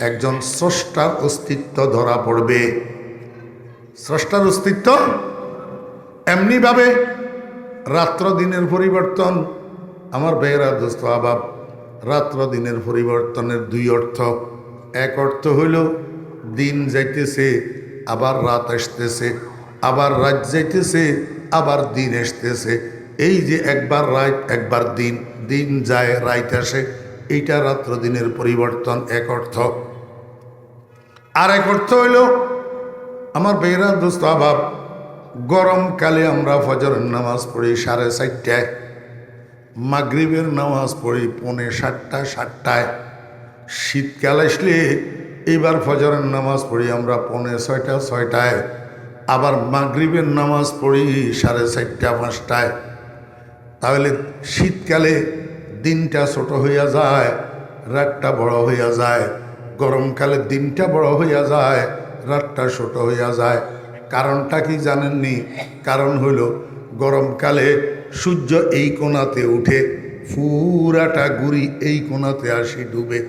একজন স্রষ্টার অস্তিত্ব ধরা পড়বে। স্রষ্টার অস্তিত্ব এমনিভাবে রাত্র দিনের পরিবর্তন। আমার বেয়েরা দোস্ত আবাব, রাত্র দিনের পরিবর্তনের 2 অর্থ। এক অর্থ হইল দিন যাইতেছে আবার রাত আসতেছে, আবার রাত যাইতেছে আবার দিন আসতেছে। এই যে একবার রাত একবার দিন, দিন যায় রাত আসে, এইটা রাত্র দিনের পরিবর্তন, এক অর্থ। আর এক অর্থ হইল আমার বেয়েরা দোস্ত আবাব, গরমকালে আমরা ফজরের নামাজ পড়ি 4:30টায়, মাগরিবের নামাজ পড়ি 7:45-7টায়। শীতকাল আসলে এবার ফজরের নামাজ পড়ি আমরা 6:45-6টায়, আবার মাগরিবের নামাজ পড়ি 4:30-5টায়। তাহলে শীতকালে দিনটা ছোট হইয়া যায়, রাতটা বড় হইয়া যায়। গরমকালে দিনটা বড় হইয়া যায়, রাতটা ছোট হইয়া যায়। কারণটা কি জানেননি? কারণ হইল গরমকালে সূর্য এই কোণাতে উঠে, পুরাটা গুড়ি এই কোণাতে আসি ডুবে।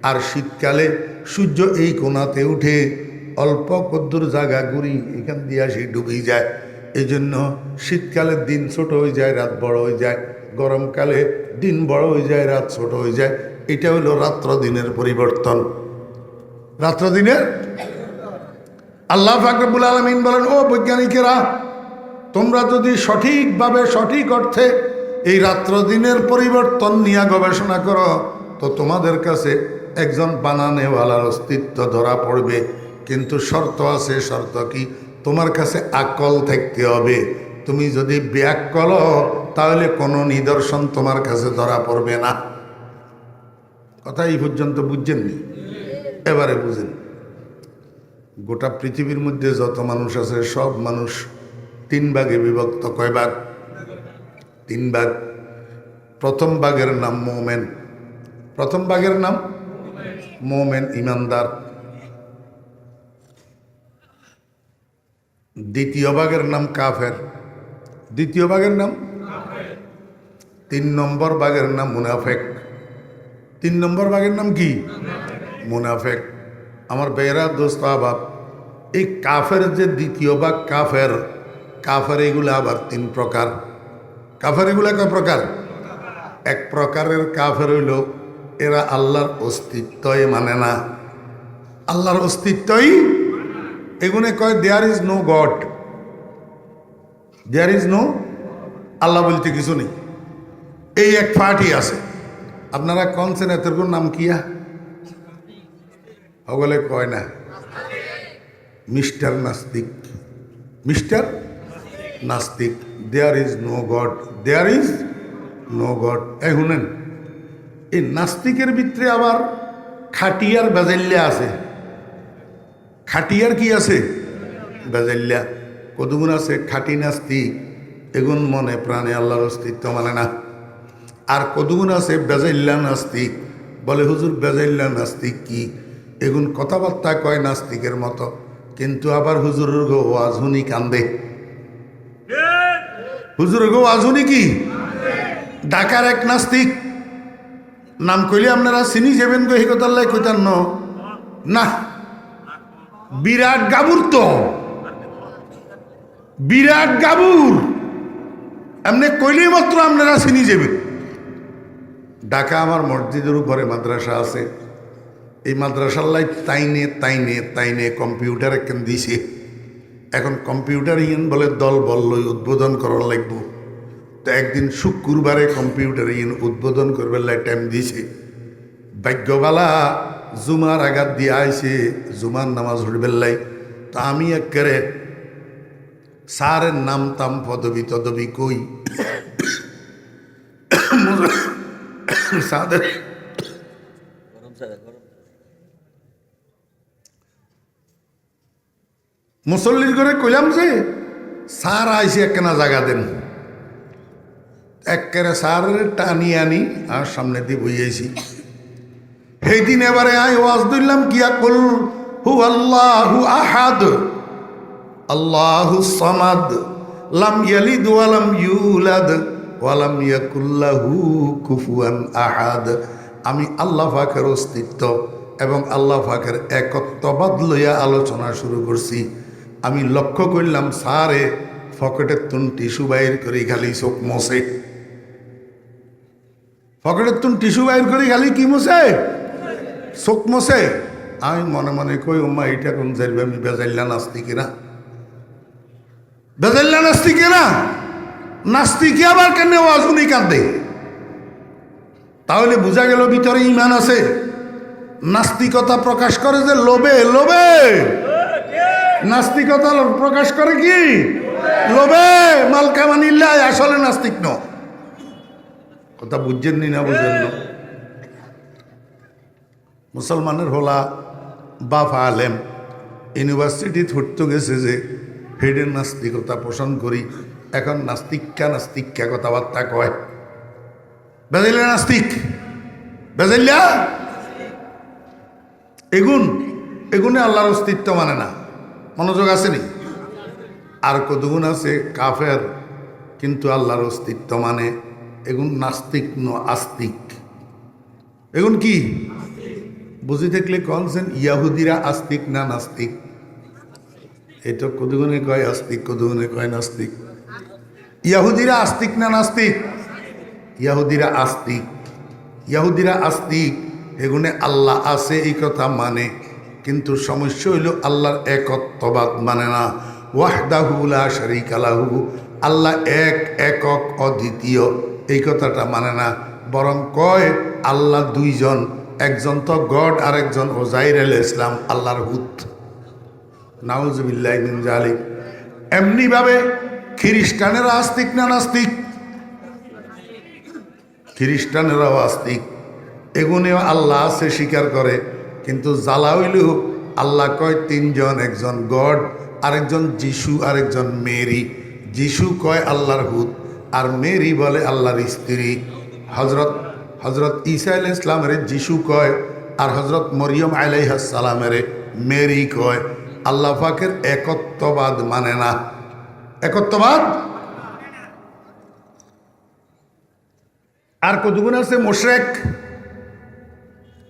আর শীতকালে সূর্য এই কোণাতে উঠে, অল্প কদ্দুর জায়গা গুড়ি এখান দিয়ে আসি ডুবে যায়। এই জন্য শীতকালে দিন ছোট হয়ে যায়, রাত বড় হয়ে যায়। গরমকালে দিন বড় হয়ে যায়, রাত ছোট হয়ে যায়। এটা হলো রাত্র দিনের পরিবর্তন। রাত্র দিনের আল্লাহ পাক রব্বুল আলামিন বলেন, ও বৈজ্ঞানিকেরা, তোমরা যদি সঠিকভাবে সঠিক অর্থে এই রাত্র দিনের পরিবর্তন নিয়ে গবেষণা করো, তো তোমাদের কাছে একজন বানানেওয়ালার অস্তিত্ব ধরা পড়বে। কিন্তু শর্ত আছে। শর্ত কি? তোমার কাছে আকল থাকতে হবে। তুমি যদি বেআক্কল তাহলে কোনো নিদর্শন তোমার কাছে ধরা পড়বে না। কথা এই পর্যন্ত বুঝছেননি? এবারে বুঝেন। গোটা পৃথিবীর মধ্যে যত মানুষ আছে, সব মানুষ 3 ভাগে বিভক্ত। কয় ভাগ? 3 ভাগ। প্রথম ভাগের নাম মোমেন। প্রথম ভাগের নাম মোমেন, ইমানদার। দ্বিতীয় ভাগের নাম কাফের। দ্বিতীয় ভাগের নাম 3 নম্বর ভাগের নাম মুনাফেক। 3 নম্বর ভাগের নাম কি? মুনাফেক। আমার বেয়েরা দোস্ত আবাব, এই কাফের যে দ্বিতীয় ভাগ কাফের, কাফের এগুলো আবার 3 প্রকার। কাফের এগুলো কয় প্রকার? এক প্রকারের কাফের হইল এরা আল্লাহর অস্তিত্বই মানে না। আল্লাহর অস্তিত্বই, এগুলো কয় there is no god, there is no, Allah বলতে কিছু নেই। এই এক পার্টি আছে। আপনারা কনছেন এতের নাম কিয়া? ওগুলো কয় না মিস্টার নাস্তিক। মিস্টার নাস্তিক। There is no god, there is no god. এই শুনেন, এই নাস্তিকের ভিতরে আবার খাটিয়ার বেজাল্যা আছে। খাটিয়ার কি আছে? বেজাল্যা। কতগুণ আছে খাটি নাস্তিক, এগুন মনে প্রাণে আল্লাহর অস্তিত্ব মানে না। আর কতগুণ আছে বেজাল্যা নাস্তিক, বলে হুজুর বেজাল্যা নাস্তিক কি? এগুন কথাবার্তা কয় নাস্তিকের মতো, কিন্তু আবার হুজুরের গো আজুনি কান্দে। হুজুরের গো আজুনি কি? ঢাকার এক নাস্তিক, নাম কইলে আপনারা চিনি যাবেন গো, হিকতাল্লাই কইতান না। বিরাট গাবুর, তো বিরাট গাবুর, এমনি কইলেই মাত্র আপনারা চিনি যাবেন। ঢাকা আমার মসজিদের উপরে মাদ্রাসা আছে। এই মাদ্রাসার লাই তাইনে তাইনে তাইনে কম্পিউটার একখান দিছে। এখন কম্পিউটার ইন বলে দল বলল উদ্বোধন করার লাগবো। তো একদিন শুক্রবারে কম্পিউটার ইন উদ্বোধন করবার লাই টাইম দিছে। ভাগ্যবালা জুমার আঘাত দিয়ে আইছে, জুমার নামাজ হইবেল্লাই। তা আমি একেবারে স্যারের নাম তাম পদবি তদবি কই সাদের মুসল্লির করে কইলাম যে স্যার আইসি একখানা জায়গা দেন। একেবারে স্যারের টানি আনি আর সামনে দিয়ে বইয়েছি। সেই দিন এবারে আই ওয়াজ দিলাম কিয়া কুল হু আল্লাহু আহাদ আল্লাহু সামাদ লাম ইয়ালিদ ওয়া লাম ইউলাদ ওয়া লাম ইয়াকুল লাহু কুফুয়ান আহাদ। আমি আল্লাহ পাকের অস্তিত্ব এবং আল্লাহ পাকের একত্ববাদ লইয়া আলোচনা শুরু করছি। আমি লক্ষ্য করলাম স্যারে পকেটের তুন টিস্যু বাইর করে খালি চোখ মোছে। পকেটের তুন টিস্যু বাইর করে খালি কি মোছে? চোখ মোছে। আমি মনে মনে কই ওমা এইটা কোন যাইবে, আমি বেজাইল্লা নাস্তিকেরা, বেজাইল্লা নাস্তিকেরা। নাস্তিকে আবার কেন ওয়াজুনি কাঁদে? তাহলে বোঝা গেল ভিতরে ইমান আছে। নাস্তিকতা প্রকাশ করে যে লোভে, লোভে নাস্তিকতা প্রকাশ করে কি? লোভে মাল কামানিল্লাই। আসলে নাস্তিক ন। কথা বুঝছেন নি? না বুঝেন না? মুসলমানের হলা বাপ আলেম ইউনিভার্সিটি ধরতে গেছে যে হেডের নাস্তিকতা পোষণ করি। এখন নাস্তিকা কথাবার্তা কয়। বেজাইলা নাস্তিক, বেজাইলা এগুনে আল্লাহর অস্তিত্ব মানে না। মনোযোগ আছে নি? আর কতগুণ আছে কাফের কিন্তু আল্লাহর অস্তিত্ব মানে। এগুন নাস্তিক ন আস্তিক। এগুন কি বুঝি থাকলে কনছেন ইয়াহুদিরা আস্তিক না নাস্তিক? এটা কতগুণে কয় আস্তিক, কতগুণে কয় নাস্তিক। ইয়াহুদিরা আস্তিক না নাস্তিক? ইয়াহুদিরা আস্তিক। ইয়াহুদিরা আস্তিক। এগুনে আল্লাহ আছে এই কথা মানে, কিন্তু সমস্যা হইল আল্লাহর একত্ববাদ মানে না। ওয়াহদাহু লা শারীকা লাহু, আল্লাহ এক, একক, অদ্বিতীয় এই কথাটা মানে না। বরং কয় আল্লাহ দুইজন, একজন তো গড আর একজন ওজাইর আলাইহিস সালাম আল্লাহর হুত। নাউজুবিল্লাহি মিন যালিক। এমনি ভাবে খ্রিস্টানেরা আস্তিক না নাস্তিক? খ্রিস্টানেরাও আস্তিক। এগুনেও আল্লাহ আছে স্বীকার করে, কিন্তু জ্বালা হইল আল্লাহ কয় তিনজন, একজন গড, আরেকজন যিশু, আরেকজন মেরি। যিশু কয় আল্লাহর হুত, আর মেরি বলে আল্লাহর স্ত্রী। হজরত ঈসা আলাইহিস সালামের যিশু কয়, আর হজরত মরিয়ম আলাইহিস সালামের মেরি কয়। আল্লাহ পাকের একত্ববাদ মানে না। একত্ববাদ। আর কতগুণ আছে মুশরিক,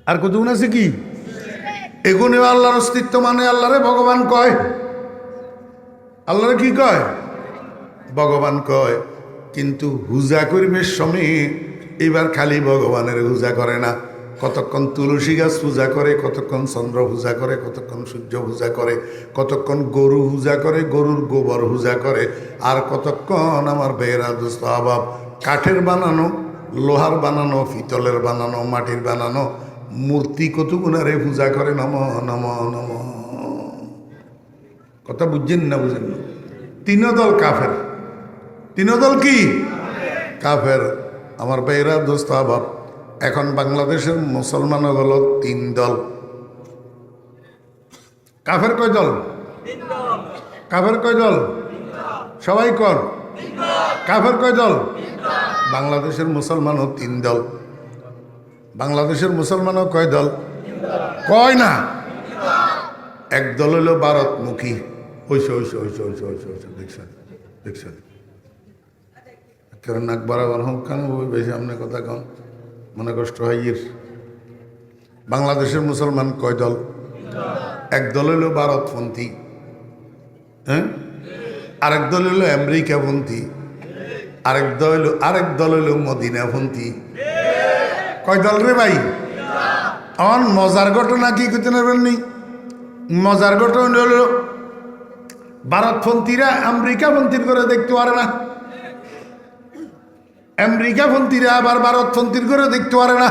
আর কতগুণ আছে কি? এগুনেও আল্লাহর অস্তিত্ব মানে, আল্লাহরে ভগবান কয়। আল্লাহরে কি কয়? ভগবান কয়। কিন্তু হুজা করিমের সময় এবার খালি ভগবানের পূজা করে না। কতক্ষণ তুলসী গাছ পূজা করে, কতক্ষণ চন্দ্র পূজা করে, কতক্ষণ সূর্য পূজা করে, কতক্ষণ গরু পূজা করে, গরুর গোবর পূজা করে, আর কতক্ষণ আমার বেহরা দোস্ত আবাব কাঠের বানানো, লোহার বানানো, পিতলের বানানো, মাটির বানানো মূর্তি কতগুণারে পূজা করে। নম নম নম। কথা বুঝছেন না? বুঝেন না? তিন দল কাফের। তিন দল কি? কাফের। আমার বেহরা দোস্ত আবাব এখন বাংলাদেশের মুসলমান হল তিন দল। কাফের কয় দল? কাফের কয় দল? সবাই কর। কাফের কয় দল? বাংলাদেশের মুসলমানও তিন দল। বাংলাদেশের মুসলমানও কয় দল? কয় না। এক দল হইল ভারতমুখী। হইছে হইছে হইছে হইছে হইছে হইছে। দেখছেন দেখছেন কেন নাক বরাবর হোক কেন বেশি আপনি কথা কন, মনে কষ্ট হয়। বাংলাদেশের মুসলমান কয় দল? এক দল হইল ভারতপন্থী, হ্যাঁ, আরেক দল হইল আমেরিকাপন্থী, আরেক দল হইল মদিনাপন্থী। কয় দল রে ভাই? আমার মজার ঘটনা কি করতে পারবেননি? মজার ঘটনা হইল ভারতপন্থীরা আমেরিকাপন্থীর করে দেখতে পারে না, আমেরিকাপন্থীরা আবার ভারতপন্থীর করে দেখতে পারে না।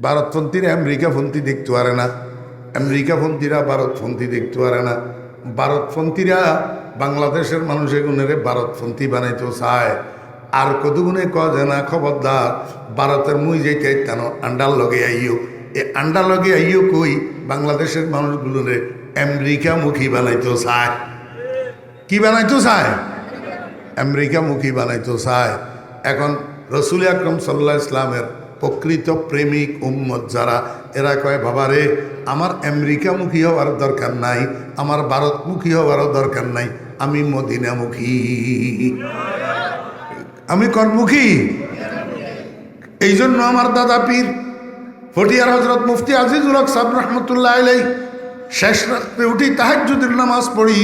ভারতপন্থীরা আমেরিকাপন্থী দেখতে পারে না, আমেরিকাপন্থীরা ভারতপন্থী দেখতে পারে না, ভারতপন্থীরা বাংলাদেশের মানুষের গুণেরে ভারতপন্থী বানাইতেও চায়। আর কতগুণে কয় না খবরদার ভারতের মুই যেতে তেন আন্ডার লগে আইও, এ আন্ডার লগে আইও কই বাংলাদেশের মানুষগুলোরে আমেরিকামুখী বানাইতেও চায়। কি বানাইতেও চায়? আমেরিকামুখী বানাইতেও চায়। এখন রসুল আকরম সাল্লাল্লাহু আলাইহি ইসলামের প্রকৃত প্রেমিক উম্মত যারা, এরা কয় বাবারে আমার আমেরিকামুখী হওয়ার দরকার নাই, আমার ভারতমুখী হওয়ারও দরকার নাই, আমি মদিনামুখী, আমি কর্মুখী। এই জন্য আমার দাদা পীর ফটিয়ার হজরত মুফতি আজিজুল হক সাহেব রহমতুল্লাহ আলাইহি শেষ রাত্রে উঠি তাহাজ্জুদের নামাজ পড়ি,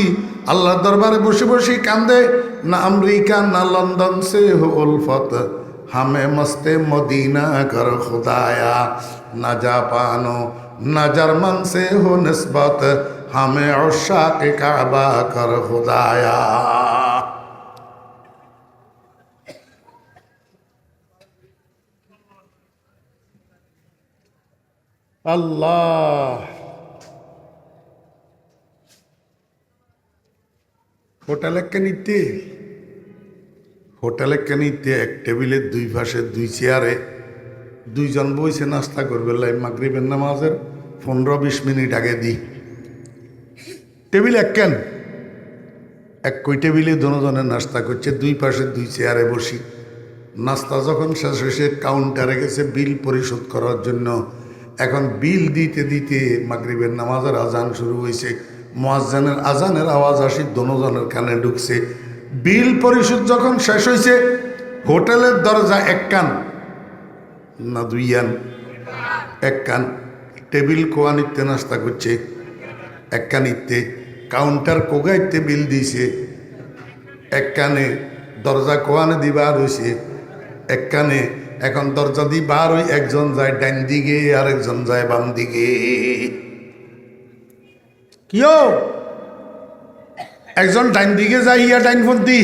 আল্লাহর দরবারে বসে বসে কান্দে, না আমেরিকা না লন্ডন সে হো উলফত, হামে মস্তে মদিনা কর খুদায়া, না জাপানো না জার্মান সে হো নিসবত, হামে উশাকে কাবা কর খুদায়া। আল্লাহ, হোটেলে কেনিতে, হোটেলে কেনিতে এক টেবিলের দুই পাশে দুই চেয়ারে দুইজন বইছে নাস্তা করবে, লাই মাগরিবের নামাজের 15-20 মিনিট আগে দিই। টেবিল এক কেন এক কই টেবিলে দুজনে নাস্তা করছে, দুই পাশে দুই চেয়ারে বসি। নাস্তা যখন শেষ হয়েছে কাউন্টারে গেছে বিল পরিশোধ করার জন্য। এখন বিল দিতে দিতে মাগরিবের নামাজের আজান শুরু হয়েছে, মুয়াজ্জিনের আজানের আওয়াজ আসি দুজনের কানে ঢুকছে। বিল পরিশোধ যখন শেষ হয়েছে হোটেলের দরজা এক কান না দুই আন, এক কান। টেবিল কোয়ানিতে নাস্তা করছে এক কানিতে, কাউন্টার কোগাইতে বিল দিছে এক কানে, দরজা কোয়ানে দিবার হয়েছে এক কানে। এখন দরজা দিয়ে বার হই একজন যায় ডাইন দিকে আর একজন যায় বাম দিকে। কিও একজন ডাইন দিকে যায় ইয়া ডাইনপন্থী,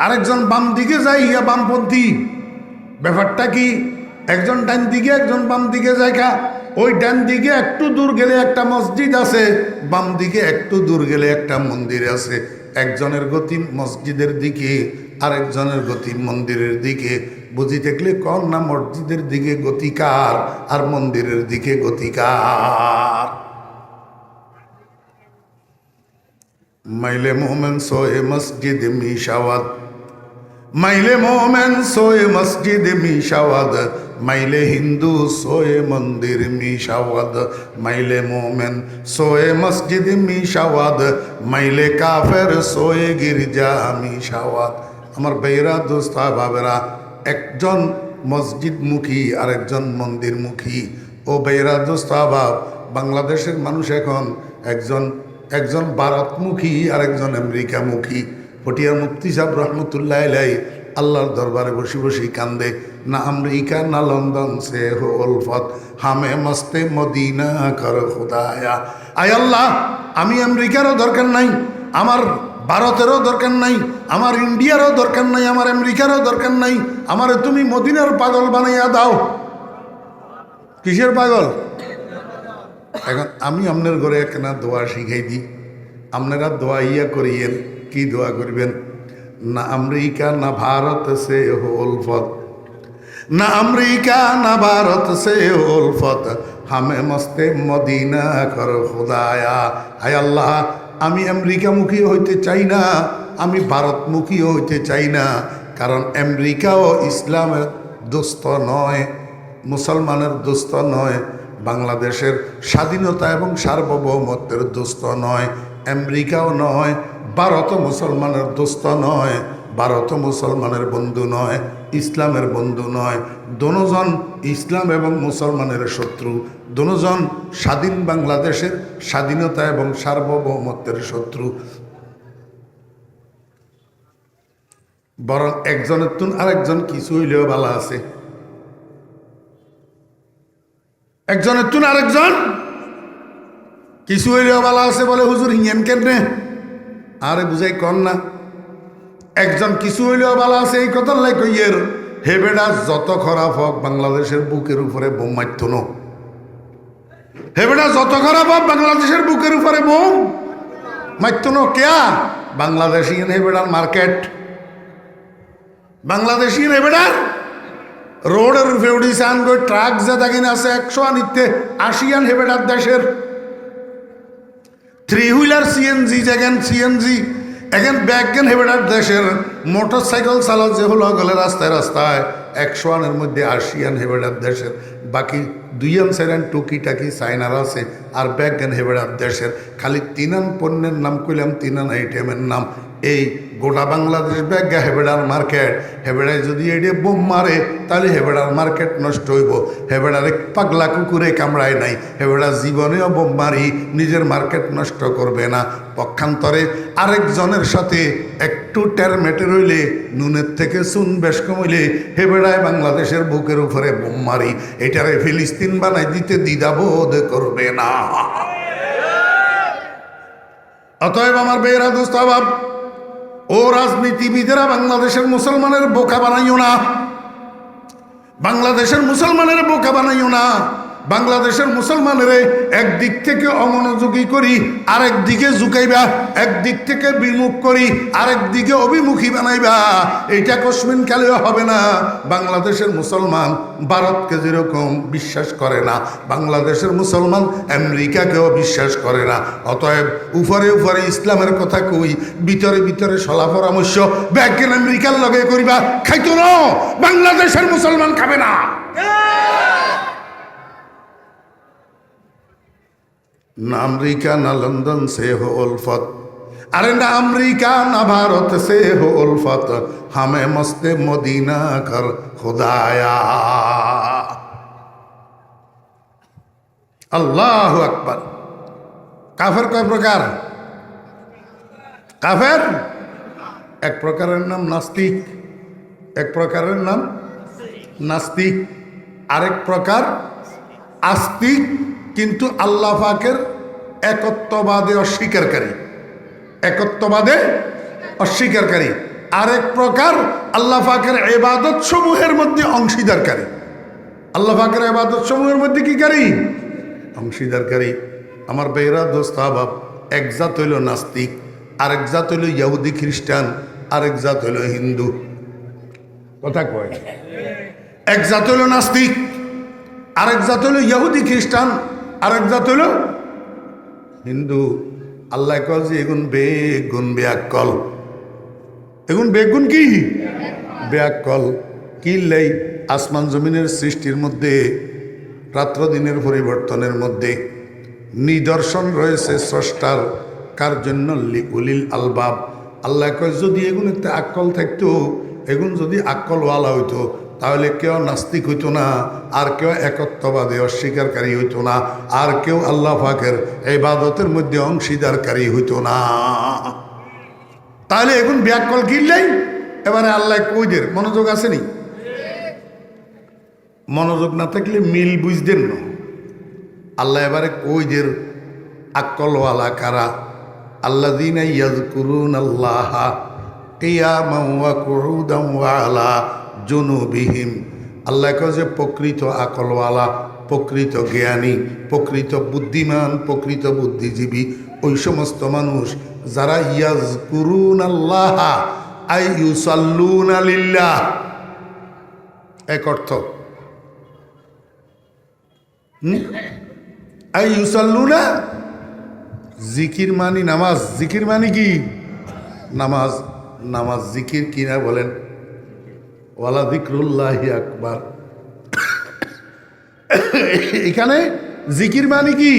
আরেকজন বাম দিকে যায় ইয়া বামপন্থী। ব্যাপারটা কি? একজন ডাইন দিকে একজন বাম দিকে যায় কা, ওই ডান দিকে একটু দূর গেলে একটা মসজিদ আছে, বাম দিকে একটু দূর গেলে একটা মন্দির আছে। একজনের গতি মসজিদের দিকে, আরেকজনের গতি মন্দিরের দিকে। বুঝি দেখলে কন না মসজিদের দিকে গতিকার আর মন্দিরের দিকে গতিকার। মাইলে মোমেন সোয়ে মসজিদ মিশাওয়াত, মাইলে মোমেন সোয়ে মসজিদ মিশাওয়াত, মাইলে হিন্দু সোয়ে মন্দির মিশাওয়াত, মাইলে মোমেন সোয়ে মসজিদ মিশাওয়াত, মাইলে কাফের সোয়ে গির্জা মিশাওয়াত। আমার বেরা দোস্ত বাবেরা, একজন মসজিদমুখী আর একজন মন্দিরমুখী। ও বেরা দোস্ত বাব, বাংলাদেশের মানুষ এখন একজন ভারতমুখী আর একজন আমেরিকামুখী। পটিয়ার মুফতি সাহেব রহমতুল্লাহ আলাইহি আল্লাহর দরবারে বসে বসে কান্দে, না আমেরিকা না লন্ডন সে হো উলফত, হামে মস্তে মদিনা কর খুদায়া। আয় আল্লাহ, আমি আমেরিকারও দরকার নাই, আমার ভারতেরও দরকার নাই, আমার ইন্ডিয়ারও দরকার নাই, আমার আমেরিকারও দরকার নাই, আমারে তুমি মদিনার পাগল বানাইয়া দাও। কিসের পাগল? এখন আমি আপনার ঘরে একখানা দোয়া শিখাই দিই, আপনারা দোয়া ইয়া করিয়েন। কি দোয়া করবেন? না আমেরিকা না ভারত সে হো উলফত, না আমেরিকা না ভারত সে হো উলফত, হামে মস্তে মদিনা কর খুদায়া। হায় আল্লাহ, আমি আমেরিকামুখী হইতে চাই না, আমি ভারতমুখীও হইতে চাই না। কারণ আমেরিকাও ইসলামের দোস্ত নয়, মুসলমানের দোস্ত নয়, বাংলাদেশের স্বাধীনতা এবং সার্বভৌমত্বের দোস্ত নয়, আমেরিকাও নয়, ভারতও মুসলমানের দোস্ত নয়, ভারতও মুসলমানের বন্ধু নয়, ইসলামের বন্ধু নয়। দোনোজন ইসলাম এবং মুসলমানের শত্রু, দোনোজন স্বাধীন বাংলাদেশের স্বাধীনতা এবং সার্বভৌমত্বের শত্রু। বরং একজনের তুন আরেকজন কিছু হইলেও ভালো আছে, একজনের তুন আরেকজন কিছু হইলেও ভালো আছে। বলে হুজুর ইঞ্জান কেনে, আরে বুঝাই কন না, একজন কিছু হইলেও ভালো আছে এই কথার লাই কইয়ের, হেবেডা যত খারাপ হোক বাংলাদেশের বুকের উপরে বোম মারত না। হেবেডা যত খারাপ হোক বাংলাদেশের বুকের উপরে বোম মারত না। কেয়া বাংলাদেশি হেবেডার মার্কেট, বাংলাদেশি হেবেডার রোডের উপরে উঠিছে আনগো ট্রাক যে দাগিন আছে 100 আনিতে 80 হেবেডার দেশের 3 হুইলার সিএনজি যেগেন সিএনজি এখন ব্যাগেন হেবেডার দেশের মোটর সাইকেল চালা যে হলো গেলে রাস্তায় রাস্তায় 100 মধ্যে 80 হেবেডার দেশের, বাকি 2 টুকি টাকি চাইনার আছে আর ব্যাগেন হেবেডার দেশের। খালি 3 পণ্যের নাম কইলাম, 3 আইটেমের নাম। এই গোটা বাংলাদেশ ব্যাগা হেবেডার মার্কেট। হেবেডায় যদি এডে বোম মারে তাহলে হেবেডার মার্কেট নষ্ট হইব। হেবেডার এক পাগলা কুকুরে কামড়ায় নাই, হেবেডা জীবনেও বোম মারি নিজের মার্কেট নষ্ট করবে না। পক্ষান্তরে আরেকজনের সাথে একটু টেরমেটে রইলে নুনের থেকে চুন বেশ কমইলে হেবেডায় বাংলাদেশের বুকের উপরে বোম মারি। এটারে ফিলিস্তিন বানাই দিতে দ্বিধাবোধ করবে না। অতএব আমার বেয়েরা দোস্ত আবাব, ও রাজনীতিবিদেরা বাংলাদেশের মুসলমানের বোকা বানাইও না, বাংলাদেশের মুসলমানের বোকা বানাইও না। বাংলাদেশের মুসলমানের একদিক থেকে অমনোযোগী করি, আরেক দিকে ঝুঁকাইবা, একদিক থেকে বিমুখ করি, আরেক দিকে অভিমুখী বানাইবা। এইটা কসমিন কালেও হবে না। বাংলাদেশের মুসলমান ভারতকে যেরকম বিশ্বাস করে না, বাংলাদেশের মুসলমান আমেরিকাকেও বিশ্বাস করে না। অতএব উপরে উপরে ইসলামের কথা কই, ভিতরে ভিতরে সলা পরামর্শ ব্যাগেন আমেরিকার লগে করিবা, খাইতো না। বাংলাদেশের মুসলমান খাবে না। ना अमरीका ना लंदन से हो उल्फत, अरे ना अमरीका ना भारत से हो उल्फत, हमें मस्त मदीना कर खुदाया। अल्लाहु अकबर। काफेर कय प्रकार? काफेर एक प्रकारेर नाम नास्तिक, एक प्रकारेर नाम नास्तिक, आरेक प्रकार आस्तिक কিন্তু আল্লাহ পাকের একত্ববাদে অস্বীকারী, একত্ববাদে অস্বীকারী। আরেক প্রকার আল্লাহ পাকের ইবাদত সমূহের মধ্যে অংশীদারকারী। আল্লাহ পাকের ইবাদত সমূহের মধ্যে কি কারী? অংশীদারকারী। আমার বেরা দোস্ত আবাব, এক জাত হইল নাস্তিক, আরেক জাত হইল ইহুদি খ্রিস্টান, আরেক জাত হইল হিন্দু। কথা কয়, এক জাত হইল নাস্তিক, আরেক জাত হইল ইহুদি খ্রিস্টান, আরেক জাত হইল হিন্দু। আল্লাহ কল যে এগুন বেগুন বেয়াক্কল, এগুন বেগুন কি বেয়াক্কল। কি লাই আসমান জমিনের সৃষ্টির মধ্যে, রাত্র দিনের পরিবর্তনের মধ্যে নিদর্শন রয়েছে স্রষ্টার। কার জন্য? উলিল আলবাব। আল্লাহ কয় যদি এগুন একটা আক্কল থাকতো, এগুন যদি আক্কলওয়ালা হইতো তাহলে কেউ নাস্তিক হইতো না, আর কেউ একত্ববাদে অস্বীকারী হইতো না, আর কেউ আল্লাহ পাকের ইবাদতের মধ্যে অংশীদারকারী হইতো না। তাহলে এখন ব্যাকল কিনলেই এবারে আল্লাহ কইদের মনোযোগ আসেনি? মনোযোগ না থাকলে মিল বুঝতেন না। আল্লাহ এবারে কইদের আক্কলওয়ালা কারা? আল্লাযীনা ইয়াযকুরুনাল্লাহা কিয়ামান ওয়া কুউদান ওয়া আলা জুনুবিহিম। আল্লাহ কয় যে প্রকৃত আকলওয়ালা, প্রকৃত জ্ঞানী, প্রকৃত বুদ্ধিমান, প্রকৃত বুদ্ধিজীবী ওই সমস্ত মানুষ যারা ইয়াযকুরুনাল্লাহ আই ইউসাল্লুনা লিল্লাহ। এক অর্থ আই ইউসাল্লুনা, জিকির মানি নামাজ। জিকির মানি কি? নামাজ। নামাজ জিকির কিনা বলেন? ওয়ালা যিকরুল্লাহি আকবার। এখানে জিকির মানে কি?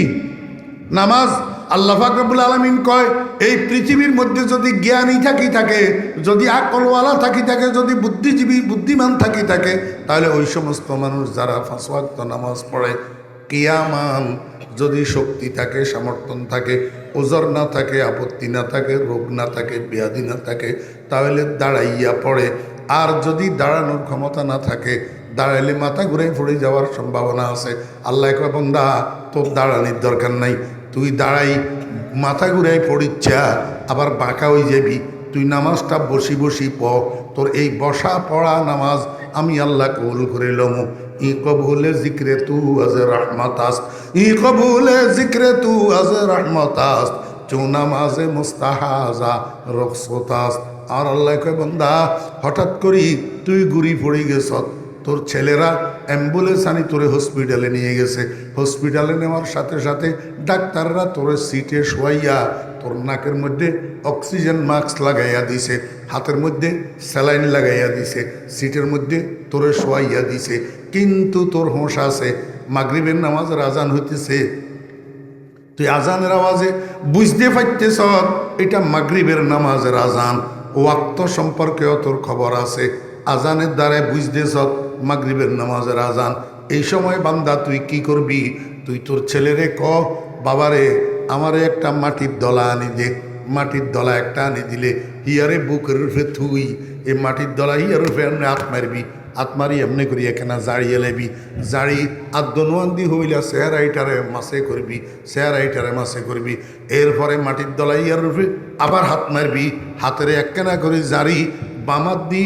নামাজ। আল্লাহ পাক রব্বুল আলামিন কয় এই পৃথিবীর মধ্যে যদি জ্ঞানী থাকে, যদি আকলওয়ালা থাকে, যদি বুদ্ধিজীবী বুদ্ধিমান থাকে, তাহলে ওই সমস্ত মানুষ যারা 5 ওয়াক্ত নামাজ পড়ে, কিয়ামান যদি শক্তি থাকে, সমর্থন থাকে, ওজর না থাকে, আপত্তি না থাকে, রোগ না থাকে, ব্যাধি না থাকে, তাহলে দাঁড়াইয়া পড়ে। আর যদি দাঁড়ানোর ক্ষমতা না থাকে, দাঁড়াইলে মাথা ঘুরে পড়ে যাওয়ার সম্ভাবনা আছে। আল্লাহ কয় বান্দা তোর দাঁড়ানির দরকার নাই, তুই দাঁড়াই মাথা ঘুরাই পড়িচ্ছা আবার বাঁকা হয়ে যাবি, তুই নামাজটা বসি বসি পড়। তোর এই বসা পড়া নামাজ আমি আল্লাহ কবুল করে লমু। ই কবুলে জিক্রে তু আজ রহমতাস, ই কবুলে জিক্রে তু আজ রহমতাস, চু নামাজে মুস্তাহাজা রখসতাস। আর আল্লাহ কয় বান্দা, হঠাৎ করি তুই ঘুরি পড়ে গেছ, তোর ছেলেরা অ্যাম্বুলেন্স আনি তোরে হসপিটালে নিয়ে গেছে। হসপিটালে নেওয়ার সাথে সাথে ডাক্তাররা তোরে সিটে শোয়াইয়া তোর নাকের মধ্যে অক্সিজেন মাস্ক লাগাইয়া দিছে, হাতের মধ্যে স্যালাইন লাগাইয়া দিছে, সিটের মধ্যে তোরে শোয়াইয়া দিছে। কিন্তু তোর হোঁশ আছে, মাগরিবের নামাজের আজান হইতেছে, তুই আজানের আওয়াজে বুঝতে পারতেছ এটা মাগরিবের নামাজের আজান। ওয়াক্ত সম্পর্কেও তোর খবর আছে, আজানের দ্বারাই বুঝতেছ মাগরিবের নামাজের আজান। এই সময় বান্দা তুই কি করবি? তুই তোর ছেলেরে ক, বাবারে আমারে একটা মাটির দলা আনি দে। মাটির দলা একটা আনি দিলে হিয়ারে বুকের রূপে থুই, এই মাটির দলা হিয়ার রূপে এমনি হাত মারবি, হাত মারি এমনি করি এখানে জাড়িয়ে লেবি, জাড়ি আদনোয়ান্দি হইলা চেহারাইটারে মাসে করবি, চেহারাইটারে মাসে করবি। এরপরে মাটির দলা হিয়ার রূপে আবার হাত মারবি, হাতের একখানা করে জাড়ি বাম হাত দি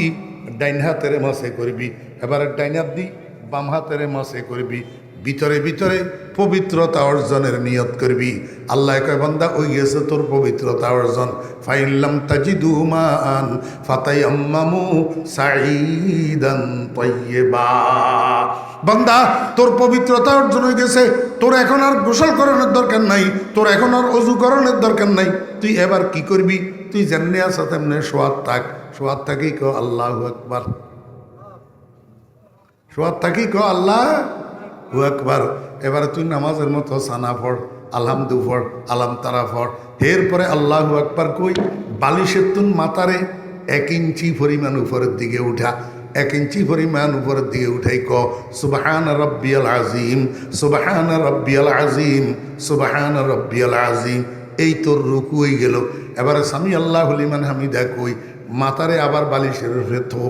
ডাইন হাতের মাসে করবি, এবার ডাইন হাত দি বাম হাতের মাসে করবি। ভিতরে ভিতরে পবিত্রতা অর্জনের নিয়ত করবি। আল্লাহ কয় বান্দা ওই গেছে তোর পবিত্রতা অর্জন। ফাইল্লাম তাজিদু মান ফাতায়াম্মামু সাঈদান তাইয়্যিবা। বান্দা তোর পবিত্রতা অর্জন হয়ে গেছে, তোর এখন আর গোসল করানোর দরকার নাই, তোর এখন আর অজু করানোর দরকার নাই। তুই এবার কি করবি? তুই যেমনি আস তেমনি শোয়াত থাক, শোয়াত থাকি ক আল্লাহু আকবার, শোয়াত থাকি ক আল্লাহু আকবার। এবারে তুই নামাজের মতো সানা পড়, আলহামদু পড়, আলাম তারা পড়। এরপরে আল্লাহু আকবার কই বালিশের তুন মাথারে 1 ইঞ্চি পরিমাণ উপরের দিকে উঠা, 1 ইঞ্চি পরিমাণ উপরের দিকে উঠাই ক সুবহান রাব্বিয়াল আযীম, সুবহান রাব্বিয়াল আযীম, সুবহান রাব্বিয়াল আযীম। এই তোর রুকু হয়ে গেল। এবারে সামি আল্লাহু লিমান হামিদা কই মাথারে আবার বালিশের উপরে থো,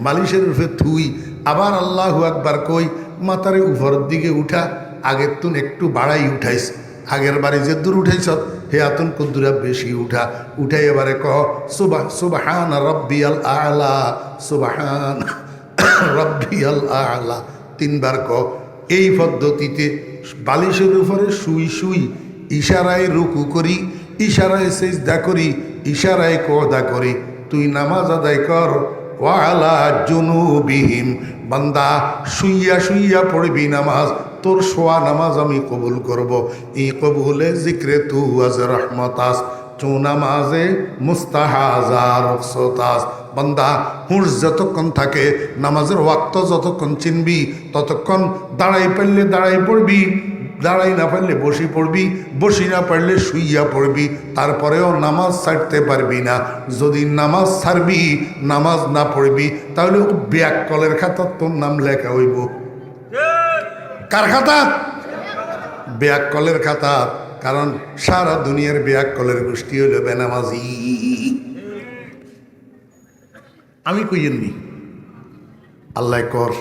বালিশের উপরে থুই, আবার আল্লাহু আকবার কই মাথারে উপরের দিকে উঠা। আগের তুন একটু বাড়াই উঠাইস, আগের বাড়ি যে দূর উঠাইছ হে আতুন কুদ্দুরা বেশি উঠা। উঠাই এবারে কহ সুবহান রাব্বিয়াল আ'লা, সুবহান রাব্বিয়াল আ'লা 3 বার কহ। এই পদ্ধতিতে বালিশের উপরে শুই শুই ইশারায় রুকু করি, ইশারায় সিজদা করি, ইশারায় কদা করি তুই নামাজ আদায় কর। ওয়ালা জুনুবিহিম, বান্দা শুইয়া শুইয়া পড়বি নামাজ, তোর শোয়া নামাজ আমি কবুল করব। এই কবুলে জিক্রে তু আজ রহমতাস, চু নামাজে মুস্তাহাজা রখসতাস। বান্দা হুঁশ যতক্ষণ থাকে, নামাজের ওয়াক্ত যতক্ষণ চিনবি ততক্ষণ দাঁড়াই পারলে দাঁড়াই পড়বি, দাঁড়াই না পারলে বসি পড়বি, বসি না পারলে শুইয়া পড়বি। তারপরেও নামাজ ছাড়তে পারবি না। যদি নামাজ ছাড়বি, নামাজ না পড়বি, তাহলে ব্যাককলের খাতার তোর নাম লেখা হইব। কার খাতা? ব্যাককলের খাতা। কারণ সারা দুনিয়ার ব্যাককলের গোষ্ঠী হইল বেনামাজি। আমি কইয়েননি, আল্লাহ কর।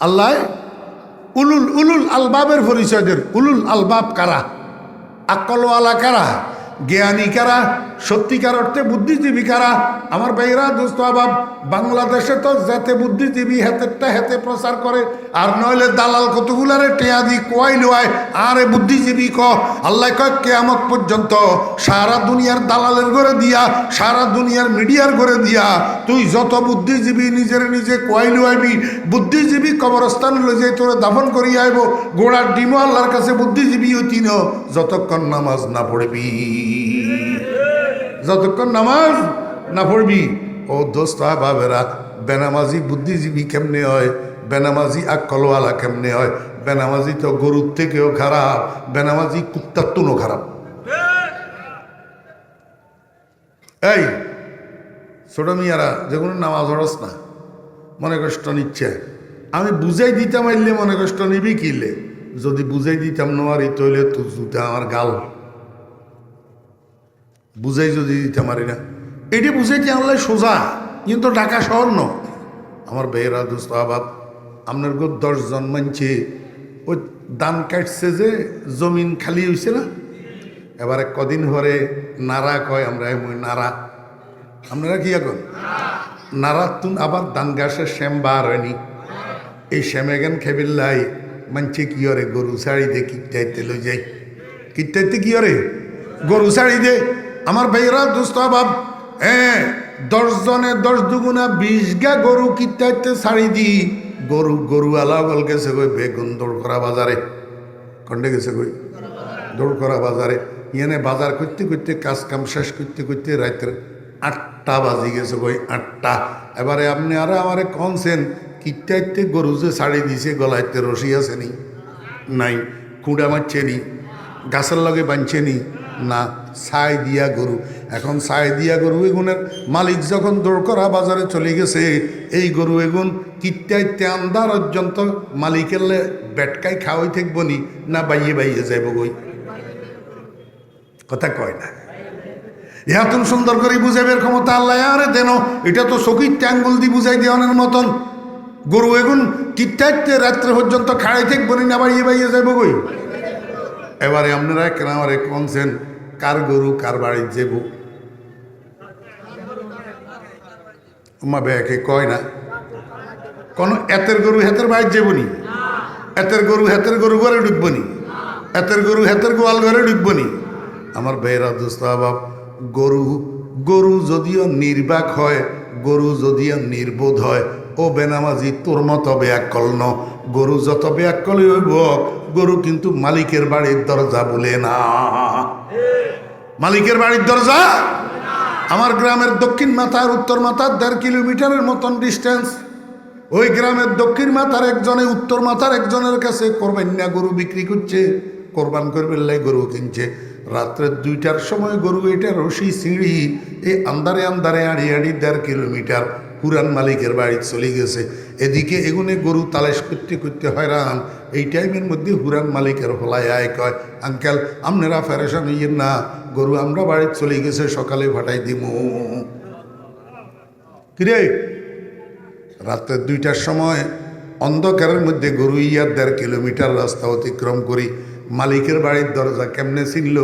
আল্লাহ উলুল উলুল আলবাবের পরিচয় দেন। উলুল আলবাব কারা? আকলওয়ালা কারা? জ্ঞানী কারা? সত্যিকার অর্থে বুদ্ধিজীবী কারা? আমার ভাইরা দোস্ত আবাব, বাংলাদেশে তো যাতে বুদ্ধিজীবী হেতেরটা হেতে প্রচার করে, আর নইলে দালাল কতগুলারে টেয়া দি কোয়াই লোয়ায় আরে বুদ্ধিজীবী ক। আল্লাহ কয় কিয়ামত পর্যন্ত সারা দুনিয়ার দালালের ঘরে দিয়া, সারা দুনিয়ার মিডিয়ার ঘরে দিয়া তুই যত বুদ্ধিজীবী নিজের নিজে কোয়াই লোয়াইবি, বুদ্ধিজীবী কবরস্থান লই যাই তোরে দাফন করিয়া আইব। গোড়ার ডিমো আল্লাহর কাছে বুদ্ধিজীবী হইতি ন যতক্ষণ নামাজ না পড়বি, যতক্ষণ নামাজ না পড়বি। ও দোস্ত বাবেরা, বেনামাজি বুদ্ধিজীবী কেমনে হয়? বেনামাজি আকলওয়ালা কেমনে হয়? বেনামাজি তো গরুর থেকেও খারাপ, বেনামাজি কুত্তার তুনও খারাপ। এই ছোট মিয়ারা যেগুলো নামাজ হরস না, মনে কষ্ট নিচ্ছে। আমি বুঝাই দিতাম আইলে মনে কষ্ট নিবি কিলে, যদি বুঝাই দিতাম নোয়ারি তৈলে তো জুতা আমার গাল বুঝাই যদি দিতে পারি না। এটি বুঝাইতে আনলে সোজা, কিন্তু ঢাকা শহর ন। আমার বেহরা দোস্ত আবাদ, আপনার গো 10 জন মানছে ওই দান কাটছে যে জমিন খালি হয়েছে না, এবারে কদিন পরে নারা কয় আমরা এমন নারা, আপনারা কি এখন নারা তুন আবার ধান গাছের শ্যাম বার হয়নি, এই শ্যামে জ্ঞান খেবিল্লাই মানছে কি হরে গরু শাড়ি দে কিটাইতে লই যাই, কিটাইতে কি হরে গরু শাড়ি দে। আমার ভাইয়েরা দুস্থ ভাব, হ্যাঁ 10 জনে 10 দুগুণা 20 গা গরু কিটাইতে শাড়ি দি, গরু আলাগল গেছে কই বেগুন দৌড় করা বাজারে, কন্ডে গেছে কই দৌড় করা বাজারে, ইয়ানে বাজার করতে করতে কাজ কাম শেষ করতে করতে রাতের 8টা বাজি গেছে কই 8টা। এবারে আপনি আর আমারে কনছেন কিটাইতে গরু যে শাড়ি দিছে গলাইতে রশি আছে নি নাই, কুড়া মারছে নি, গাছের লগে বাঁধছে নি না, ছাই দিয়া গরু। এখন ছাই দিয়া গরু এগুনের মালিক যখন দৌড় করা বাজারে চলে গেছে, এই গরু এগুন কিটাইতে আন্দার পর্যন্ত মালিকের বেটকাই খাওয়াই থাকব নি না বাইয়ে বাইয়ে যাইব গই, কথা কয় না। ইহাতুন সুন্দর করে বুঝাইবের ক্ষমতা আল্লাহ আরে দেন, এটা তো চকির ট্যাঙ্গুল দি বুঝাই দেওয়ানের মতন। গরু এগুন কিটাইতে রাত্রে পর্যন্ত খাড়াই থাকব নি না বাইয়ে বাইয়ে যাইব গই। এবারে আপনারা কেন আমারে কনছেন কার গরু কার বাড়ির যাবো, মা বেয়াকে কয় না কোনো এতের গরু হেতের বাড়ির যাবো নি, এতের গরু ঘরে ঢুকবো নি, এতের গরু হেতের গোয়াল ঘরে ঢুকবো নি। আমার বেয়েরা দোস্ত বাপ, গরু যদিও নির্বাক হয়, গরু যদিও নির্বোধ হয়, ও বেনামাজি তোর মতো বেয়াক্কল ন। গরু যত বেয়াক্কলই হইব, গরু কিন্তু মালিকের বাড়ির দরজা বলে না, মালিকের বাড়ির দরজা। আমার গ্রামের দক্ষিণ মাথার উত্তর মাথার 1.5 কিলোমিটারের মতন ডিস্টেন্স, ওই গ্রামের দক্ষিণ মাথার একজনে উত্তর মাথার একজনের কাছে কোরবানিয়া গরু বিক্রি করছে, কোরবান করবে লাই গরু কিনছে। রাত্রে 2টার সময় গরু এটা রশি সিঁড়ি এই আন্দারে আন্দারে আড়ি 1.5 কিলোমিটার হুরান মালিকের বাড়ি চলে গেছে। এদিকে এগুনে গরু তালাশ করতে করতে হয়রান। এই টাইমের মধ্যে হুরান মালিকের হলায় আয় কয়, আঙ্কেল আপনারা ফেরেশান হইয়েন না, গরু আমরা বাড়ি চলে গেছে, সকালে ভাটাই দিমু। কিরে রাত্রে 2টার সময় অন্ধকারের মধ্যে গরু 1.5 কিলোমিটার রাস্তা অতিক্রম করি মালিকের বাড়ির দরজা কেমনে ছিল?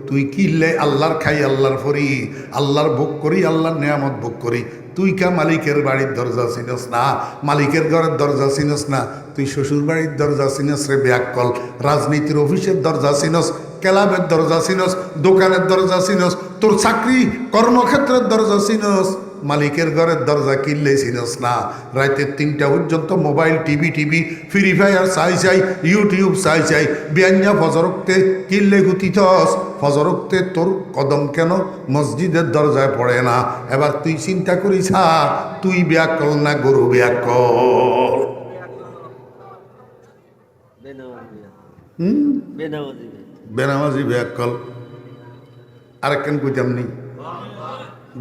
তুই কিনলে আল্লাহর খাই আল্লাহর ফরি, আল্লাহর ভোগ করি, আল্লাহর নেয়ামত ভোগ করি। তুই কা মালিকের বাড়ির দরজা চিনস না, মালিকের ঘরের দরজা চিনস না, তুই শ্বশুর বাড়ির দরজা চিনস রে বেয়াক্কল। রাজনীতির অফিসের দরজা চিনস, ক্লাবের দরজা চিনস, দোকানের দরজা চিনস, তোর চাকরি কর্মক্ষেত্রের দরজা চিনস, মালিকের ঘরের দরজা কিনলে চিনস না। রাতে 3টা পর্যন্ত মোবাইল টিভি ফ্রি ফায়ার চাই ইউটিউব চাই বিয়ান্যা ফজরক্তে কিনলে গুতিতস। ফজরক্তে তোর কদম কেন মসজিদের দরজায় পড়ে না? এবার তুই চিন্তা করিস, তুই বেয়াক্কল না গরু বেয়াক্কল? বেনামাজি বেয়াক্কল। আরেকখান কইতাম নি,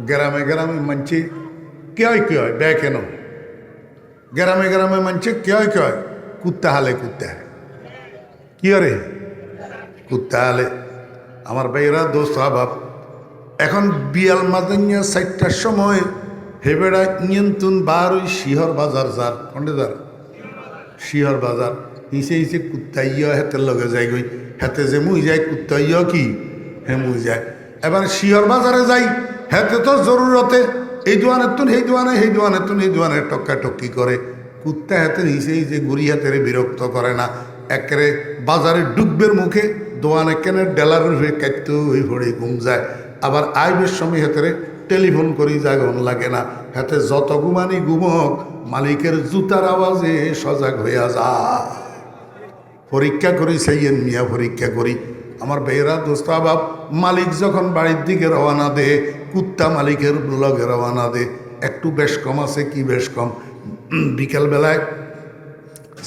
গ্রামে গ্রামে মানছে কে হয় ব্যয় কেন? গ্রামে গ্রামে মানছে কে হয় কুত্তা হালে, কুত্তা কি রে কুত্তা হালে। আমার ভাইয়েরা দোস্ত বাপ, এখন বিয়াল মাদানিয়া 4টার সময় হেবেড়া নিয়ন্ত্রণ বার ওই শিহর বাজার যার কন্ডে যার শিহর বাজার হিসে কুত্তা ইয়া হেতের লগে যাই গই, হেতে যে মুই যাই কুত্তা ইয়া কি হে মুই যায়। এবার শিহর বাজারে যাই, হেতে তো জরুরতে এই দোয়ানের তুন সেই দোয়ানে, সেই দোয়ানের তুন এই দোয়ানে টক্কা টক্কি করে। কুত্তা হাতে হিসে গুড়ি হাতের বিরক্ত করে না, একেবারে বাজারে ডুববের মুখে দোয়ানে কেনে ডেলার হয়ে কাটতে হয়ে পড়ে ঘুম যায়। আবার আইবের সময় হাতেরে টেলিফোন করি জাগন লাগে না, হাতে যত ঘুমানি ঘুমক মালিকের জুতার আওয়াজে সজাগ হইয়া যায়। পরীক্ষা করি সেইয়েন মিয়া, পরীক্ষা করি। আমার বেয়েরা দোস্ত বাপ, মালিক যখন বাড়ির দিকে রওনা দে, কুত্তা মালিকের লগে রওনা দে। একটু বেশ কম আছে, কি বেশ কম? বিকেলবেলায়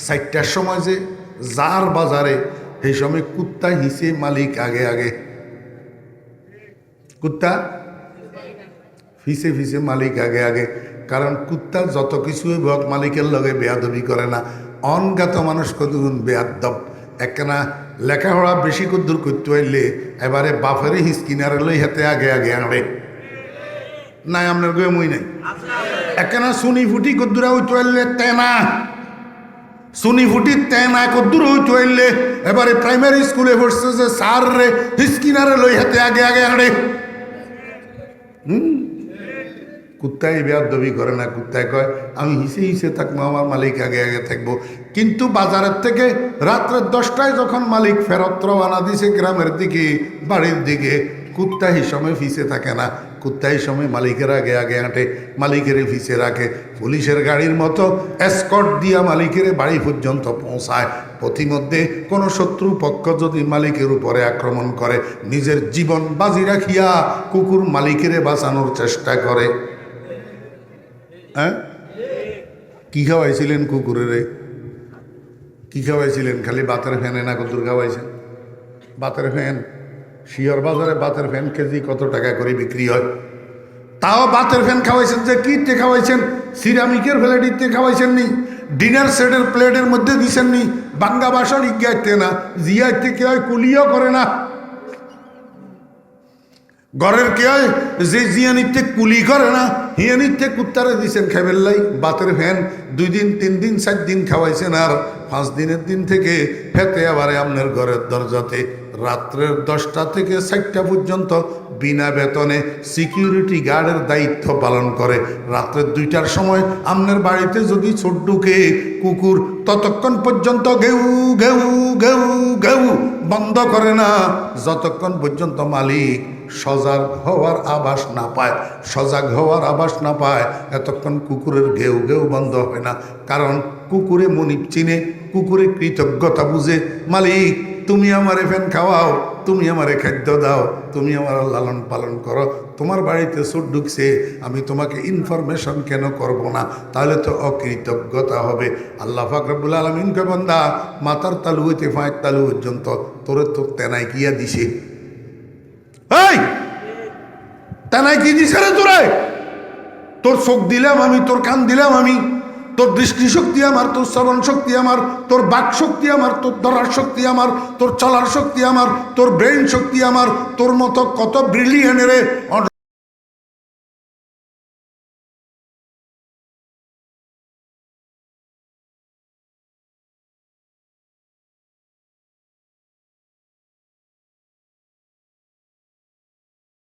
4টার সময় যে যার বাজারে, সেই সময় কুত্তা হিসে মালিক আগে আগে, কুত্তা ফিসে ফিসে মালিক আগে আগে। কারণ কুত্তা যত কিছু মালিকের লগে বেয়াদবি করে না। অনজ্ঞাত মানুষ কতগুণ বেয়াদব, একখানা লেখাপড়া বেশি কদ্দুর করতে হইলে এবারে বাফেরে হিসকিনারে লই হাতে আগে আগে আনবে নাই। আপনার গয়ে মুই নাই, একখানা শুনি ফুটি কদ্দুরা হইতে হইলে তেনা সুনি ফুটি তেন এক দূর হইলে এবারে প্রাইমারি স্কুলে পড়ছে যে স্যার রে হিসকিনারে লই হাতে আগে আগে হাঁড়ে। কুত্তায় বেয়াদবি করে না, কুত্তায় কয় আমি হিসে হিসে থাকবো, আমার মালিক আগে আগে থাকবো। কিন্তু বাজারের থেকে রাত্রে 10টায় যখন মালিক ফেরত রওনা দিছে গ্রামের দিকে, বাড়ির দিকে, কুত্তা হিসমে ফিসে থাকে না। কুত্তা হিসমে মালিকের আগে আগে হাঁটে, মালিকের ফিসে রাখে। পুলিশের গাড়ির মতো এসকর্ট দিয়া মালিকের বাড়ি পর্যন্ত পৌঁছায়। পথিমধ্যে কোনো শত্রু পক্ষ যদি মালিকের উপরে আক্রমণ করে, নিজের জীবন বাজি রাখিয়া কুকুর মালিকেরে বাঁচানোর চেষ্টা করে। হ্যাঁ, কি খাওয়াইছিলেন কুকুরেরে? কি খাওয়াইছিলেন? খালি বাতের ফ্যানে না কত খাওয়াইছেন? বাতের ফ্যান, শিয়র বাজারে বাতের ফ্যান কেজি কত টাকা করে বিক্রি হয়? তাও বাতের ফ্যান খাওয়াইছেন। যে কিতে খাওয়াইছেন? সিরামিকের প্লেটিতে খাওয়াইছেন নি? ডিনার সেটের প্লেটের মধ্যে দিছেন নি? বাঙ্গা বাসন ইজ্ঞাইতে না, জিয়াইতে কে হয় কুলিও করে না। ঘরের কে হয় যে জিয়ানিতে কুলি করে না, হিয়ানিতে কুত্তারে দিছেন খাইবেল্লাই। বাতের ফ্যান 2 দিন 3 দিন 4 দিন খাওয়াইছেন, আর 5 দিনের দিন থেকে হেতে আবারে আপনার ঘরের দরজাতে রাত্রের 10টা থেকে 4টা পর্যন্ত বিনা বেতনে সিকিউরিটি গার্ডের দায়িত্ব পালন করে। রাত্রের 2টার সময় আপনার বাড়িতে যদি ছোট ঢুকে কুকুর, ততক্ষণ পর্যন্ত ঘেউ ঘেউ ঘেউ ঘেউ বন্ধ করে না যতক্ষণ পর্যন্ত মালিক সজাগ হওয়ার আভাস না পায়। সজাগ হওয়ার আভাস না পায় এতক্ষণ কুকুরের ঘেউ ঘেউ বন্ধ হয় না। কারণ কুকুরে মনিব চিনে, কুকুরে কৃতজ্ঞতা বুঝে। মালিক তুমি আমারে ফ্যান খাওয়াও, তুমি আমারে খাদ্য দাও, তুমি আমার লালন পালন করো। তোমার বাড়িতে চোর ঢুকছে, আমি তোমাকে ইনফরমেশন কেন করব না? তাহলে তো অকৃতজ্ঞতা হবে। আল্লাহ পাক রব্বুল আলামিনকে বান্দা মাথার তালু হইতে পায়ের তালু পর্যন্ত তোরে তো তেনাই কিয়া দিছে। এই তেনাই কি দিছে রে তোরে? তোর চোখ দিলাম আমি, তোর কান দিলাম আমি, তোর দৃষ্টি শক্তি আমার, তোর শ্রবণ শক্তি আমার, তোর বাক শক্তি আমার, তোর ধরার শক্তি আমার, তোর চলার শক্তি আমার, তোর ব্রেন শক্তি আমার। তোর মতো কত ব্রিলিয়ানেরে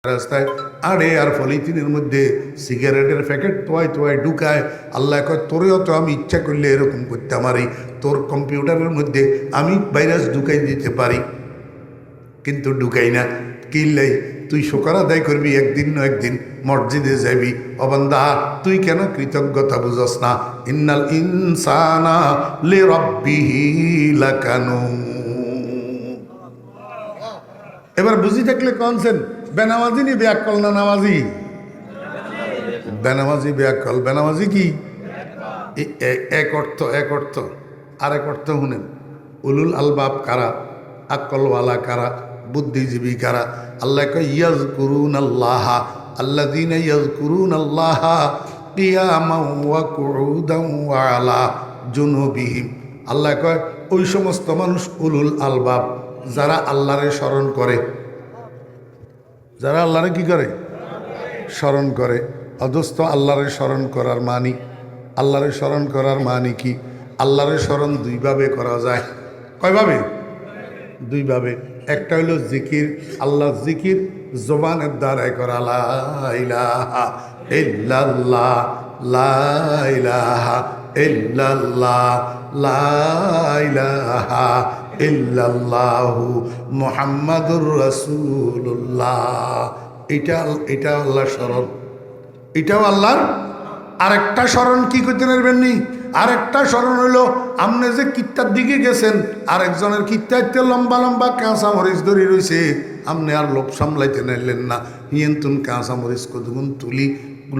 রাস্তায় আড়ে আর পলিথিনের মধ্যে সিগারেটের প্যাকেট তোয়ায় তোয়ায় ঢুকায়। আল্লাহ কয় তোরেও তো আমি ইচ্ছা করলে এরকম করতে পারি। তোর কম্পিউটারের মধ্যে আমি ভাইরাস ঢুকাই দিতে পারি, কিন্তু ঢুকাই না। কিল্লাই তুই শুকর আদায় করবি, একদিন না একদিন মসজিদে যাবি। অবান্দা তুই কেন কৃতজ্ঞতা বুঝস না? ইন্নাল ইনসানা লিরাব্বিহি লাকানুন। এবার বুঝি থাকলে কনসেন বেনামাজি নি বেয়াক্কল না নামাজি? বেনামাজি বেয়াক্কল। বেনামাজি কি এক অর্থ, এক অর্থ। আর এক অর্থ শুনেন, উলুল আলবাব কারা? আকলওয়ালা কারা? বুদ্ধিজীবী কারা? আল্লাহ কয় ইয়াজকুরুন আল্লাহ, আল্লাযীনা ইয়াজকুরুন আল্লাহ কিয়ামান ওয়া কুউদান ওয়া আলা জুনুবিহিম। আল্লাহ কয় ওই সমস্ত মানুষ উলুল আলবাব, যারা আল্লাহরে স্মরণ করে। যারা আল্লাহরে কি করে? স্মরণ করে। অথচ আল্লাহরে স্মরণ করার মানি, আল্লাহরে স্মরণ করার মানি কি? আল্লাহরে স্মরণ 2 ভাবে করা যায়। কয়ভাবে? 2 ভাবে। একটা হইল জিকির, আল্লাহ জিকির জবানের দ্বারাই করা, লা ইলাহা ইল্লাল্লাহ, লা ইলাহা ইল্লাল্লাহ, লা ইলাহা ইল্লাল্লাহু মুহাম্মাদুর রাসূলুল্লাহ। এটা আল্লাহর স্মরণ, এটাও আল্লাহর। আরেকটা স্মরণ কি করতে পারবেন নি? আরেকটা স্মরণ হইল আপনি যে কিত্তার দিকে গেছেন, আরেকজনের কিত্তাইতে লম্বা লম্বা কাঁচা মরিচ ধরে রয়েছে, আপনি আর লোভ সামলাইতে নাইলেন না। হিয়েন্তুন কাঁচা মরিচ কতগুণ তুলি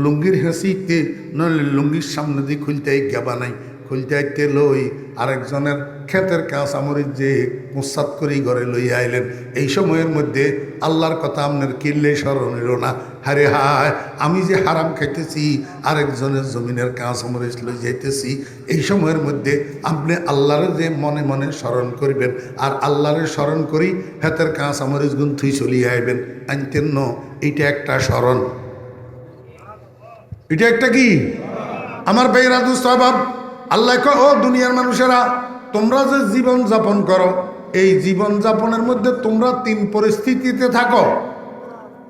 লুঙ্গির হেসিতে, নইলে লুঙ্গির সামনে দিয়ে খুলতে গেবা নাই, খুলতে আইতে লই আরেকজনের ক্ষেতের কাঁচামরিচ যে মুসাদ করি ঘরে লইয়া আইলেন। এই সময়ের মধ্যে আল্লাহর কথা আপনার কিনলে স্মরণ এলো না। হারে হায়, আমি যে হারাম খাইতেছি, আরেকজনের জমিনের কাঁচামরিচ লই যাইতেছি। এই সময়ের মধ্যে আপনি আল্লাহরে যে মনে মনে স্মরণ করবেন, আর আল্লাহরে স্মরণ করি হাতের কাঁচামরিচ গুণ থুই চলিয়ে আইবেন আনতেন ন। এইটা একটা স্মরণ। এটা একটা কি আমার বেরাদু স্বভাব। আল্লাহ কয়, ও দুনিয়ার মানুষেরা, তোমরা যে জীবন যাপন করো, এই জীবন যাপনের মধ্যে তোমরা 3 পরিস্থিতিতে থাকো।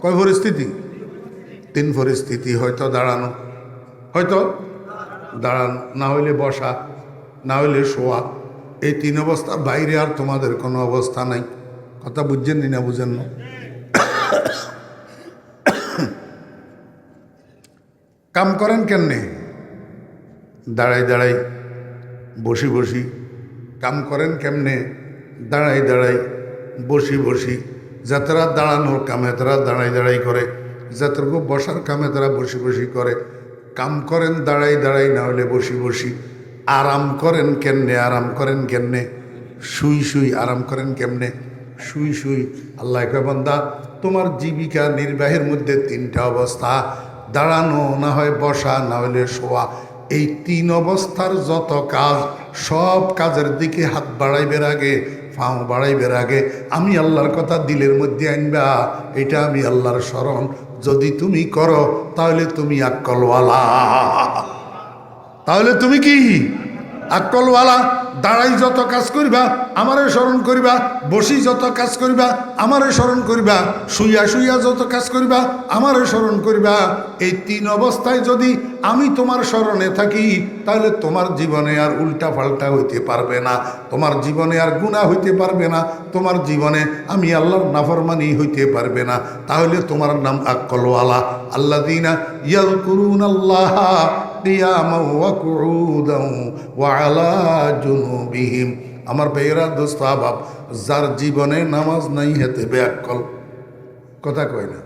কয় পরিস্থিতি? 3 পরিস্থিতি। হয়তো দাঁড়ানো, হয়তো দাঁড়ানো, না হইলে বসা, না হইলে শোয়া। এই 3 অবস্থার বাইরে আর তোমাদের কোনো অবস্থা নাই। কথা বুঝছেন না? বুঝেন না? কাম করেন কেমনে? দাঁড়াই দাঁড়াই, বসি বসি। কাম করেন কেমনে? দাঁড়াই দাঁড়াই, বসি বসি। যাত্রা দাঁড়ানোর কামে তারা দাঁড়াই দাঁড়াই করে, যাত্রকু বসার কামে তারা বসি বসি করে। কাম করেন দাঁড়াই দাঁড়াই, না হলে বসি বসি। আরাম করেন কেমনে? আরাম করেন কেমনে? শুই শুই। আরাম করেন কেমনে? শুই শুই। আল্লাহ কয়, বান্দা, তোমার জীবিকা নির্বাহের মধ্যে 3টা অবস্থা, দাঁড়ানো, না হয় বসা, না হলে শোয়া। এই 3 অবস্থার যত কাজ, সব কাজের দিকে হাত বাড়াইবের আগে, পাও বাড়াইবের আগে আমি আল্লাহর কথা দিলের মধ্যে আনবা। এটা আমি আল্লাহর স্মরণ যদি তুমি করো, তাহলে তুমি আক্কলওয়ালা। তাহলে তুমি কি আক্কলওয়ালা? দাঁড়াই যত কাজ করিবা আমারে স্মরণ করিবা, বসি যত কাজ করিবা আমারে স্মরণ করিবা, শুইয়া শুইয়া যত কাজ করিবা আমারে স্মরণ করিবা। এই 3 অবস্থায় যদি আমি তোমার স্মরণে থাকি, তাহলে তোমার জীবনে আর উল্টা পাল্টা হইতে পারবে না, তোমার জীবনে আর গুনাহ হইতে পারবে না, তোমার জীবনে আমি আল্লাহর নাফরমানি হইতে পারবে না। তাহলে তোমার নাম আক্কলওয়ালা। আল্লাযীনা ইয়াযকুরুনাল্লাহ কিয়ামান ওয়া কুউদান ওয়া আলা জুনুবিহিম। আমার ভাইয়েরা, দোস্ত, আবাব, যার জীবনে নামাজ নাই হেতে বেআক্কল। কথা কয় না?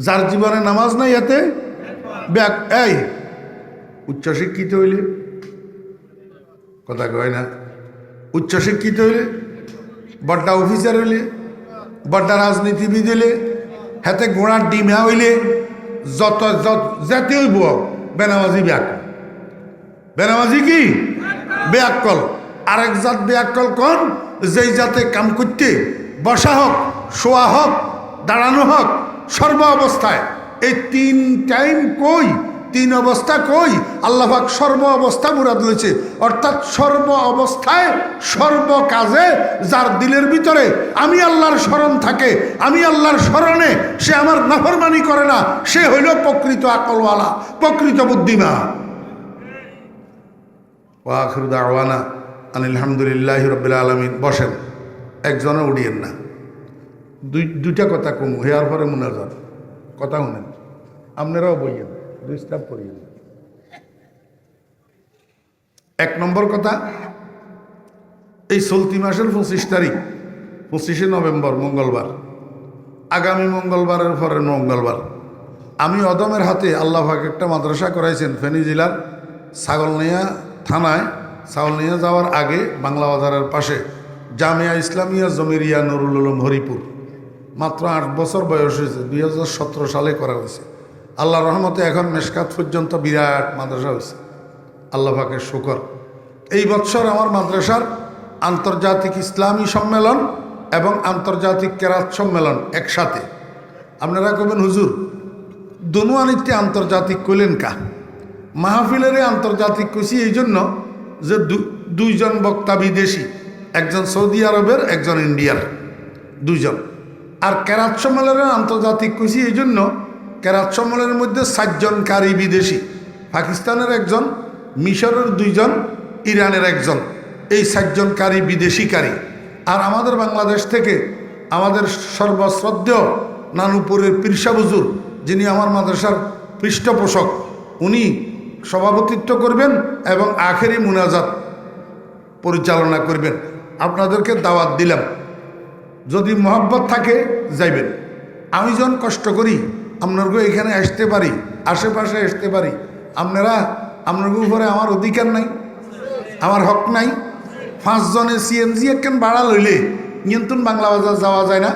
যার জীবনে নামাজ নাই হেতে এই উচ্চশিক্ষিত হইলে, কথা কয় না? উচ্চশিক্ষিত হইলে, বড্ডা অফিসার হইলে, বড্ডা রাজনীতিবিদ হইলে, হাতে ঘোড়ার ডিমা হইলে, যত জাতি হইব বেনামাজি বেআক্কল। বেনামাজি কি? বেআক্কল। আরেক জাত বেআক্কল কোন? যেই জাতে কাম করতে, বসা হোক, শোয়া হোক, দাঁড়ানো হোক, সর্ব অবস্থায় এই 3 টাইম কই, 3 অবস্থা কই? আল্লাহ পাক সর্ব অবস্থা মুরাদ লইছে। অর্থাৎ সর্ব অবস্থায়, সর্ব কাজে যার দিলের ভিতরে আমি আল্লাহর স্মরণ থাকে, আমি আল্লাহর স্মরণে সে আমার নাফরমানি করে না, সে হইল প্রকৃত আকলওয়ালা, প্রকৃত বুদ্ধিমান। ওয়া আখিরু দাওয়ানা আনিল হামদুলিল্লাহি রাব্বিল আলামিন। বসেন, একজনে উড়িয়েন না। দুইটা কথা কম, হেয়ার পরে মুনাজাত। কথা শুনেন, আপনারাও বইয়েন, ডিস্টার্ব করিয়েন। 1 নম্বর কথা, এই চলতি মাসের 25 তারিখ, 25শে নভেম্বর, মঙ্গলবার, আগামী মঙ্গলবারের পরের মঙ্গলবার, আমি অদমের হাতে আল্লাহ পাক একটা মাদ্রাসা করাইছেন ফেনী জেলার ছাগলনাইয়া থানায়। ছাগলনাইয়া যাওয়ার আগে বাংলা বাজারের পাশে জামিয়া ইসলামিয়া জমিরিয়া নুরুল উলুম হরিপুর। মাত্র 8 বছর বয়স হয়েছে, 2017 সালে করা হয়েছে। আল্লাহর রহমতে এখন মেশকাত পর্যন্ত বিরাট মাদ্রাসা হয়েছে, আল্লাহ পাকের শুকর। এই বছর আমার মাদ্রাসার আন্তর্জাতিক ইসলামী সম্মেলন এবং আন্তর্জাতিক কেরাত সম্মেলন একসাথে। আপনারা কবেন, হুজুর দোনোয়ানিতে আন্তর্জাতিক কইলেন কা? মাহফিলের আন্তর্জাতিক কইছি এই জন্য যে 2জন বক্তা বিদেশি, একজন সৌদি আরবের, একজন ইন্ডিয়ার, 2জন। আর কেরাত সম্মেলনের আন্তর্জাতিক কইছি এই জন্য, কেরাত সম্মেলনের মধ্যে 7জন কারি বিদেশি, পাকিস্তানের একজন, মিশরের 2জন, ইরানের একজন, এই 7জন কারি বিদেশি কারি। আর আমাদের বাংলাদেশ থেকে আমাদের সর্বশ্রদ্ধেয় নানুপুরের পীরসা হুজুর, যিনি আমার মাদ্রাসার পৃষ্ঠপোষক, উনি সভাপতিত্ব করবেন এবং আখেরি মুনাজাত পরিচালনা করবেন। আপনাদেরকে দাওয়াত দিলাম, যদি মহব্বত থাকে যাইবেন। আমি যখন কষ্ট করি আপনারকে এখানে আসতে পারি, আশেপাশে আসতে পারি, আপনার উপরে আমার অধিকার নাই, আমার হক নাই। 5 জনে সিএনজি একখান ভাড়া লইলে কিন্তু বাংলা বাজার যাওয়া যায় না।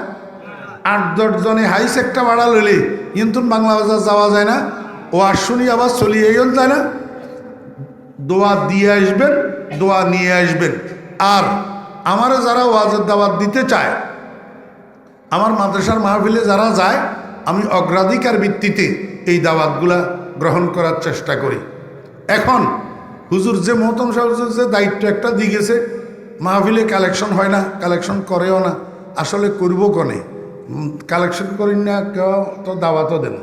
8-10 জনে হাইস একটা ভাড়া লইলে কিন্তু বাংলা বাজার যাওয়া যায় না। ও আর শুনি আবার চলিয়ে যায় না। দোয়া দিয়ে আসবেন, দোয়া নিয়ে আসবেন। আর আমারও যারা ওয়াজের দাওয়াত দিতে চায়, আমার মাদ্রাসার মাহফিলে যারা যায়, আমি অগ্রাধিকার ভিত্তিতে এই দাওয়াতগুলা গ্রহণ করার চেষ্টা করি। এখন হুজুর যে মোহতম সাহেব যে দায়িত্ব একটা দিয়ে গেছে, মাহফিলে কালেকশন হয় না, কালেকশন করেও না, আসলে করব কনে, কালেকশন করি না, কেউ তো দাওয়াতও দেন।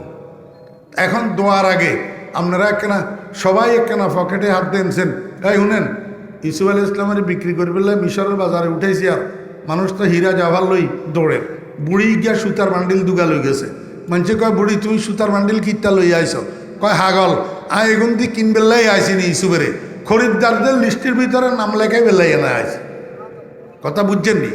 এখন দোয়ার আগে আপনারা একখানা সবাই একখানা পকেটে হাত দিয়েছেন, এই শুনেন ইসুফ আলাইহিস ইসলামের বিক্রি করে ফেললে মিশরের বাজারে উঠেছি, আর মানুষ তো হীরা জাভার লই দৌড়ে, বুড়ি গিয়া সুতার বান্ডিল দুগা লই গেছে। মানুষে কয় বুড়ি তুমি সুতার বান্ডিল কিত্তা লই আইস? কয় হাগল এগুন দিয়ে কিন বেল্লাই আইসিনি ইসুফেরে, খরিদ্দারদের লিস্টের ভিতরে নাম লেখাই বেল্লাই এনে আইস। কথা বুঝছেন নি?